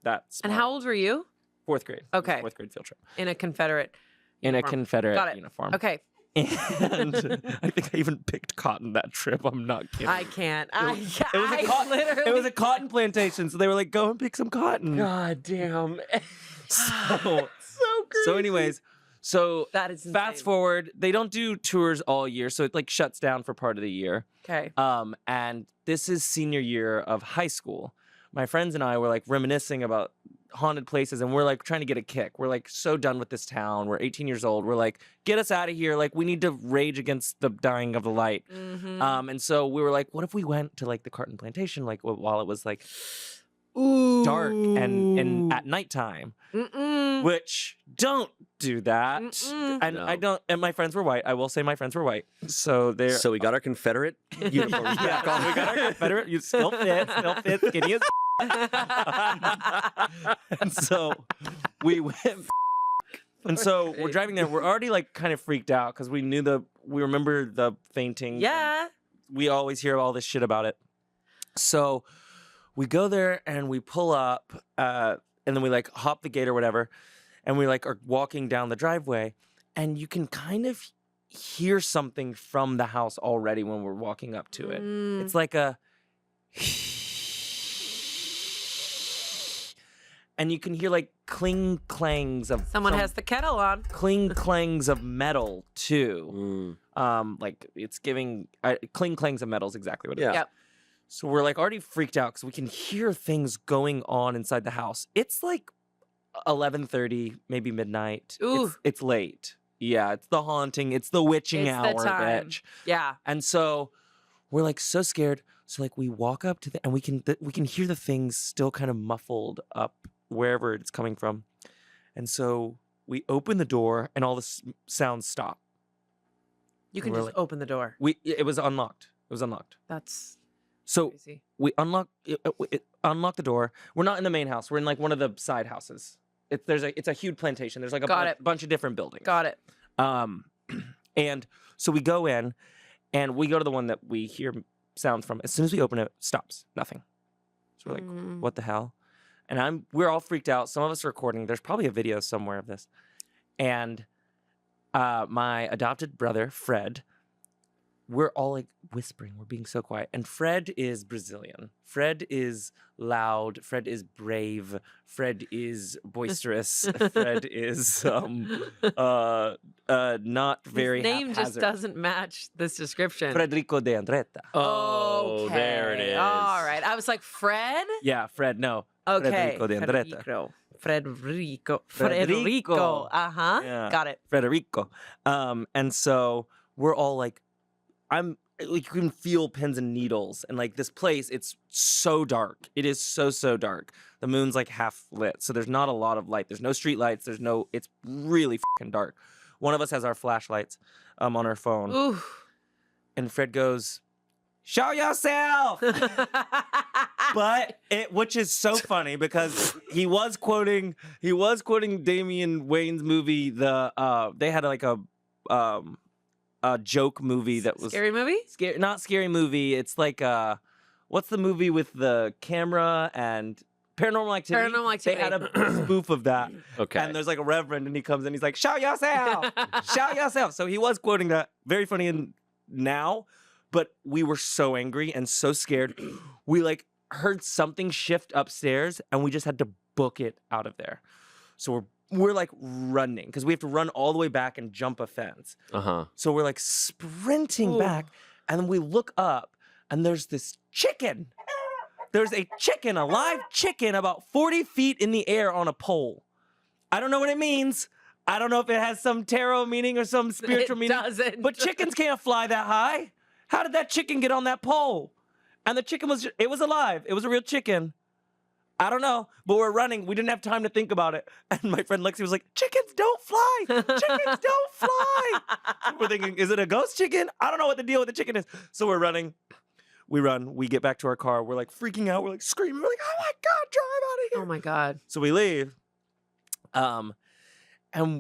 that. And Smart. how old were you? 4th grade. It was a Okay. 4th grade field trip In a Confederate. in a uniform. Confederate Got it. uniform. Okay. And I think I even picked cotton that trip. I'm not kidding. I can't. It was a cotton plantation, so they were like, "Go and pick some cotton." God damn. So, anyways, That is fast insane. forward. They don't do tours all year, so it like shuts down for part of the year. Okay. And this is senior year of high school. My friends and I were like reminiscing about haunted places, and we're like trying to get a kick. We're like so done with this town. We're 18 years old. We're like, get us out of here. Like we need to rage against the dying of the light. Mhm. And so we were like, what if we went to like the Carton Plantation, like while it was like Ooh. dark and at nighttime? Mm-mm. Which don't do that. Mm-mm. And No. I don't. And my friends were white. I will say my friends were white. So they're So we got our Confederate uniforms yeah. back on. We got our Confederate. You still fit, skinny as. And so we went. And so we're driving there. We're already like kind of freaked out because we remember the fainting. Yeah. We always hear all this shit about it. So we go there and we pull up, and then we like hop the gate or whatever, and we like are walking down the driveway, and you can kind of hear something from the house already when we're walking up to it. Mm. It's like a, and you can hear like cling clangs of Someone has the kettle on. cling clangs of metal too. Mm. Like it's giving cling clangs of metal is exactly what it is. Yeah. Yep. So we're like already freaked out because we can hear things going on inside the house. It's like 11:30, maybe midnight. Ooh. It's late. Yeah, it's the haunting. It's the witching It's the hour, time. bitch. Yeah. And so we're like so scared. So like we walk up to and we can hear the things still kind of muffled up wherever it's coming from. And so we open the door and all the sounds stop. You can We're just like- open the door. It was unlocked. It was unlocked. That's So crazy. we unlock the door. We're not in the main house. We're in like one of the side houses. It's a huge plantation. There's like Got it. bunch of different buildings. Got it. And so we go in, and we go to the one that we hear sounds from. As soon as we open it, stops. Nothing. So we're like, Mm. what the hell? And we're all freaked out. Some of us are recording. There's probably a video somewhere of this. And my adopted brother, Fred, we're all like whispering. We're being so quiet. And Fred is Brazilian. Fred is loud. Fred is brave. Fred is boisterous. Fred is not very His name just haphazard. doesn't match this description. Frederico de Andretta. Oh, there it Okay. is. All right. I was like, Fred? Yeah, Fred. No. Okay. Frederico de Andretta. Frederico. Frederico. Uh-huh. Yeah. Got it. Frederico. And so we're all like, like you can feel pins and needles, and like this place, it's so dark. It is so dark. The moon's like half lit, so there's not a lot of light. There's no street lights. It's really fucking dark. One of us has our flashlights on our phone, Ooh. and Fred goes, "Show yourself!" Which is so funny because he was quoting Damian Wayne's movie. They had like a joke movie that was Scary movie? not scary movie. It's like what's the movie with the camera and Paranormal Activity? Paranormal Activity. They had a spoof of that. Okay. And there's like a reverend, and he comes in. He's like, "Show yourself, show yourself." So he was quoting that. Very funny now, but we were so angry and so scared. We like heard something shift upstairs, and we just had to book it out of there. So we're like running because we have to run all the way back and jump a fence. Uh-huh. So we're like sprinting Ooh. back, and then we look up, and there's this chicken. There's a chicken, a live chicken, about 40 feet in the air on a pole. I don't know what it means. I don't know if it has some tarot meaning or some spiritual It meaning. doesn't. But chickens can't fly that high. How did that chicken get on that pole? And the chicken it was alive. It was a real chicken. I don't know, but we're running. We didn't have time to think about it. And my friend Lexi was like, "Chickens don't fly. Chickens don't fly." We're thinking, is it a ghost chicken? I don't know what the deal with the chicken is. So we're running. We run. We get back to our car. We're like freaking out. We're like screaming. We're like, "Oh my God, drive out of here." Oh my God. So we leave. And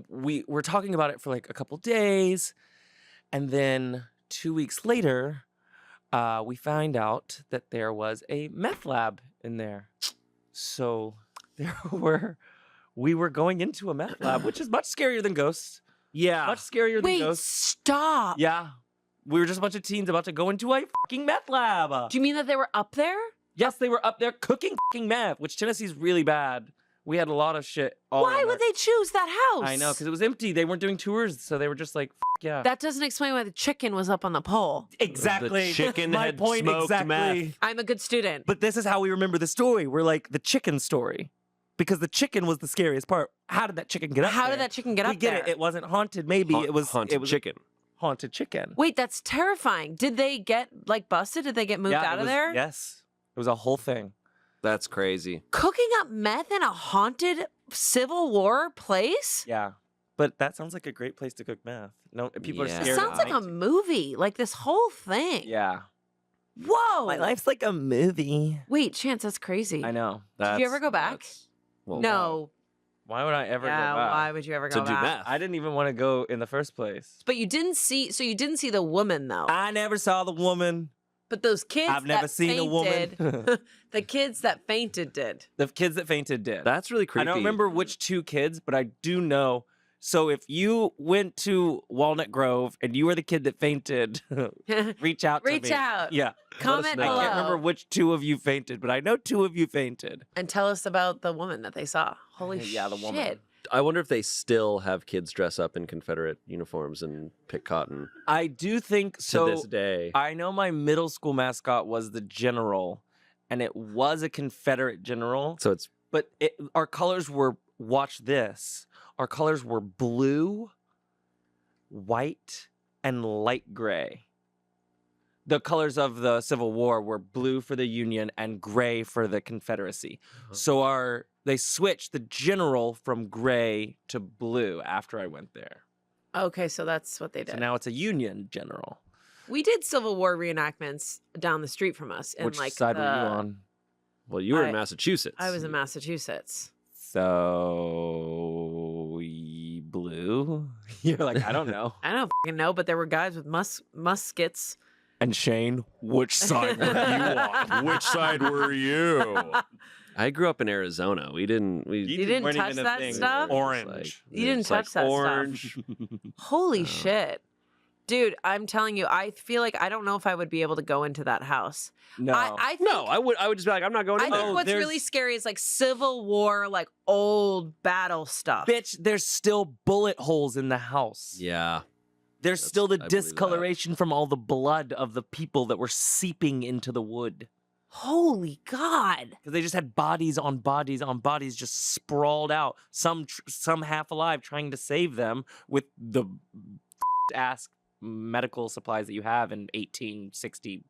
we're talking about it for like a couple days. And then 2 weeks later, we find out that there was a meth lab in there. So we were going into a meth lab, which is much scarier than ghosts. Yeah. Much scarier than Wait, ghosts. stop. Yeah. We were just a bunch of teens about to go into a fucking meth lab. Do you mean that they were up there? Yes, they were up there cooking fucking meth, which Tennessee's really bad. We had a lot of shit. Why would they choose that house? I know, because it was empty. They weren't doing tours, so they were just like, yeah. That doesn't explain why the chicken was up on the pole. Exactly. The chicken My had point smoked exactly. meth. I'm a good student. But this is how we remember the story. We're like the chicken story. Because the chicken was the scariest part. How did that chicken get up How there? did that chicken get We up get there? it. It wasn't haunted, maybe. It was haunted chicken. Haunted chicken. Wait, that's terrifying. Did they get like busted? Did they get moved Yeah, out it of was- there? Yes. It was a whole thing. That's crazy. Cooking up meth in a haunted Civil War place? Yeah. But that sounds like a great place to cook meth. No, people Yeah. are It scared. sounds at like a night. movie. Like this whole thing. Yeah. Whoa. My life's like a movie. Wait, Chance, that's crazy. I know. Did you ever go back? Well, No. Why would I ever Yeah, go back? why would you ever To go do back? meth. I didn't even want to go in the first place. But you didn't see the woman though. I never saw the woman. But those kids I've never that seen a woman. fainted, the kids that fainted did. The kids that fainted did. That's really creepy. I don't remember which two kids, but I do know. So if you went to Walnut Grove and you were the kid that fainted, reach out to me. Reach out. Yeah. Comment know. below. I can't remember which two of you fainted, but I know two of you fainted. And tell us about the woman that they saw. Holy Yeah, the shit. woman. I wonder if they still have kids dress up in Confederate uniforms and pick cotton I do think to so. this day. I know my middle school mascot was the general, and it was a Confederate general. So it's But our colors were, watch this, our colors were blue, white, and light gray. The colors of the Civil War were blue for the Union and gray for the Confederacy. So they switched the general from gray to blue after I went there. Okay, so that's what they did. So now it's a Union general. We did Civil War reenactments down the street from us. In Which like side were you the- on? well, you were I- in Massachusetts. I was in Massachusetts. So blue? You're like, I don't know. I don't fucking know, but there were guys with muskets. And Shane, which side were you on? Which side were you? I grew up in Arizona. We didn't. We You didn't weren't touch even a that thing. stuff? Orange. You didn't it's like touch that stuff. orange. Holy Oh. shit. Dude, I'm telling you, I feel like I don't know if I would be able to go into that house. No. I think, No, I would just be like, I'm not going I in think there. what's there's- really scary is like Civil War, like old battle stuff. Bitch, there's still bullet holes in the house. Yeah. There's That's- still the I believe that. discoloration from all the blood of the people that were seeping into the wood. Holy God. Because they just had bodies on bodies on bodies just sprawled out. Some half alive trying to save them with the ass medical supplies that you have in 1860.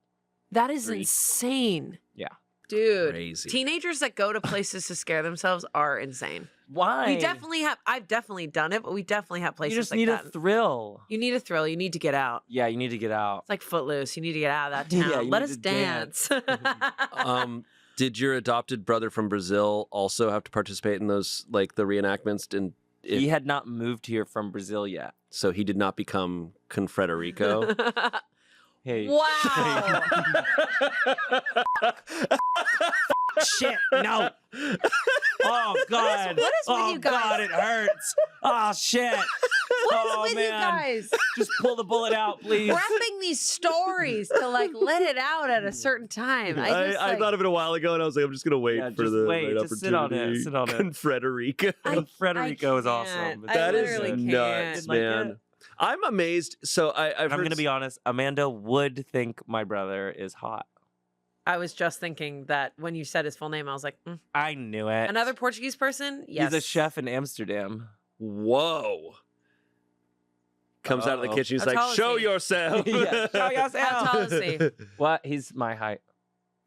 That is Agreed. insane. Yeah. Dude. Crazy. Teenagers that go to places to scare themselves are insane. Why? We definitely have, I've definitely done it, but we definitely have places You just like need that. a thrill. You need a thrill. You need to get out. Yeah, you need to get out. It's like Footloose. You need to get out of that Yeah, town. you Let need us to dance. dance. Did your adopted brother from Brazil also have to participate in those, like the reenactments? And He had not moved here from Brazil yet. so he did not become Confrederico. Hey. Wow. Shit, no. Oh God. what is with oh you guys? God, it hurts. Oh shit. What is oh with man. you guys? Just pull the bullet out, please. Wrapping these stories to like let it out at a certain time. I thought of it a while ago, and I was like, I'm just gonna wait Yeah, for just the wait, right just sit on it, opportunity. sit on it. Confrederico. Frederico is can't. awesome. I That is literally nuts, can't. Like man. it. I'm amazed. So I've I'm heard gonna be honest. Amanda would think my brother is hot. I was just thinking that when you said his full name, I was like, I knew it. another Portuguese person? Yes. He's a chef in Amsterdam. Whoa. Comes out of the Uh-oh. kitchen. He's How like, tall is "Show he? yourself." Yeah, show yourself. How tall is he? What? He's my height.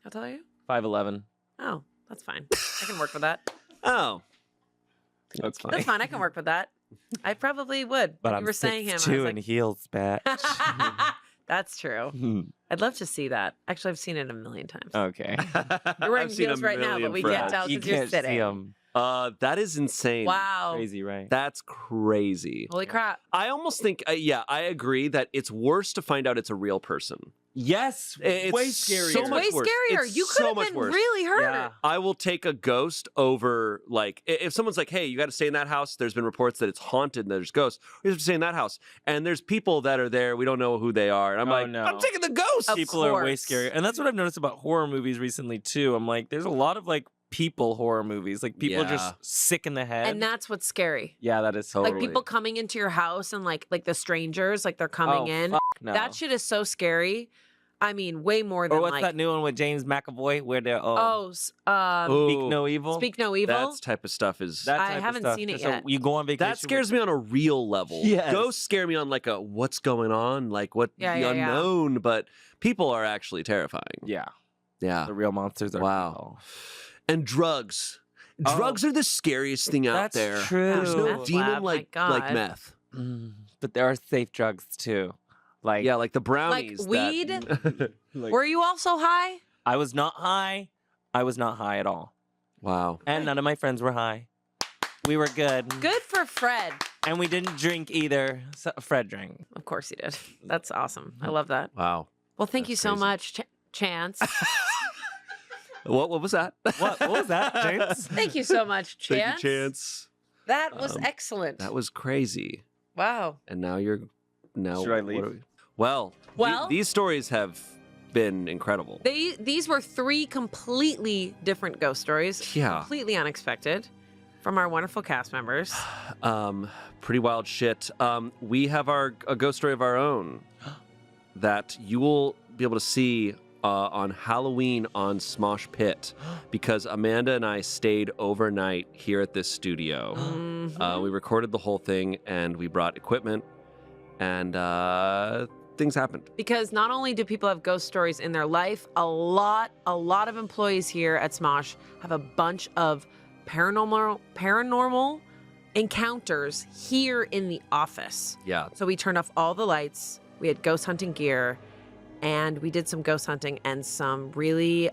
How tall are you? 5'11". Oh, that's fine. I can work with that. Oh. That's That's fine. I can work with that. I probably would. But When I'm you were saying him, I was 6'2" like, in heels, bitch. that's true. I'd love to see that. Actually, I've seen it a million times. Okay. You're wearing I've seen heels a right now, million but we Freds. can't tell You because you're can't see sitting. him. That is insane. Wow. Crazy, right? That's crazy. Holy crap. I almost think, yeah, I agree that it's worse to find out it's a real person. Yes, It's way scarier. so It's much way worse. scarier. It's You could so have much been worse. really hurt. Yeah. I will take a ghost over, like, if someone's like, hey, you got to stay in that house. There's been reports that it's haunted and there's ghosts. We have to stay in that house. And there's people that are there. We don't know who they are. And I'm Oh, like, no. I'm taking the ghost. Of People are way course. scarier. And that's what I've noticed about horror movies recently, too. I'm like, there's a lot of, like, people horror movies. Like, people are Yeah. just sick in the head. And that's what's scary. yeah, that is totally. Like people coming into your house and like the strangers, like they're coming Oh, in. fuck no. That shit is so scary. I mean, way more than Or what's like that new one with James McAvoy where they're Ooh, Speak No Evil? Speak No Evil. That type of stuff is. That I type of haven't stuff. seen it So yet. you go on vacation. That scares me on a real level. Yes. Ghosts scare me on like a what's going on, like what Yeah, the yeah, yeah. unknown, but people are actually terrifying. Yeah, Yeah. the real monsters are. Wow. people. And drugs. Oh. Drugs are the scariest thing out That's there. true. There's no Meth demon lab, my like God. meth. But there are safe drugs too. Like Yeah, like the brownies. that- weed? like, Were you also high? I was not high. I was not high at all, wow. and none of my friends were high. We were good. Good for Fred. And we didn't drink either. So Fred drank. Of course he did. That's awesome. I love that. Wow. Well, thank That's you so crazy. much, Chance. What was that? What was that, James? Thank you so much, Chance. Thank you, Chance. That was Um, excellent. That was crazy. Wow. And now you're now. Should I what leave? are we- Well, Well- these stories have been incredible. These were 3 completely different ghost stories. Yeah. Completely unexpected from our wonderful cast members. Pretty wild shit. We have a ghost story of our own that you will be able to see on Halloween on Smosh Pit because Amanda and I stayed overnight here at this studio. Mhm. We recorded the whole thing and we brought equipment and things happened. Because not only do people have ghost stories in their life, a lot of employees here at Smosh have a bunch of paranormal encounters here in the office. Yeah. So we turned off all the lights. We had ghost hunting gear, and we did some ghost hunting, and some really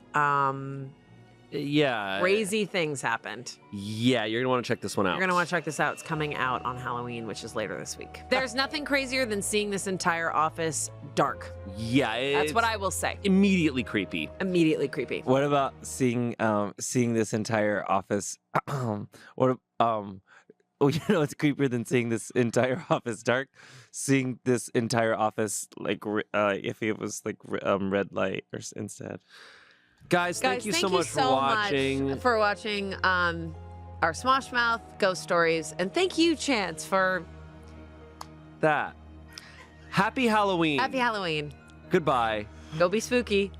Yeah. crazy things happened. Yeah, you're going to want to check this one out. You're going to want to check this out. It's coming out on Halloween, which is later this week. There's nothing crazier than seeing this entire office dark. Yeah. That's what it's I will say. Immediately creepy. Immediately creepy. What about seeing this entire office? Oh, you know, it's creepier than seeing this entire office dark. Seeing this entire office like if it was like red light or instead. Guys, thank you so much for watching. much for watching our Smosh Mouth ghost stories, and thank you, Chance, for That. Happy Halloween. Happy Halloween. Goodbye. Go be spooky.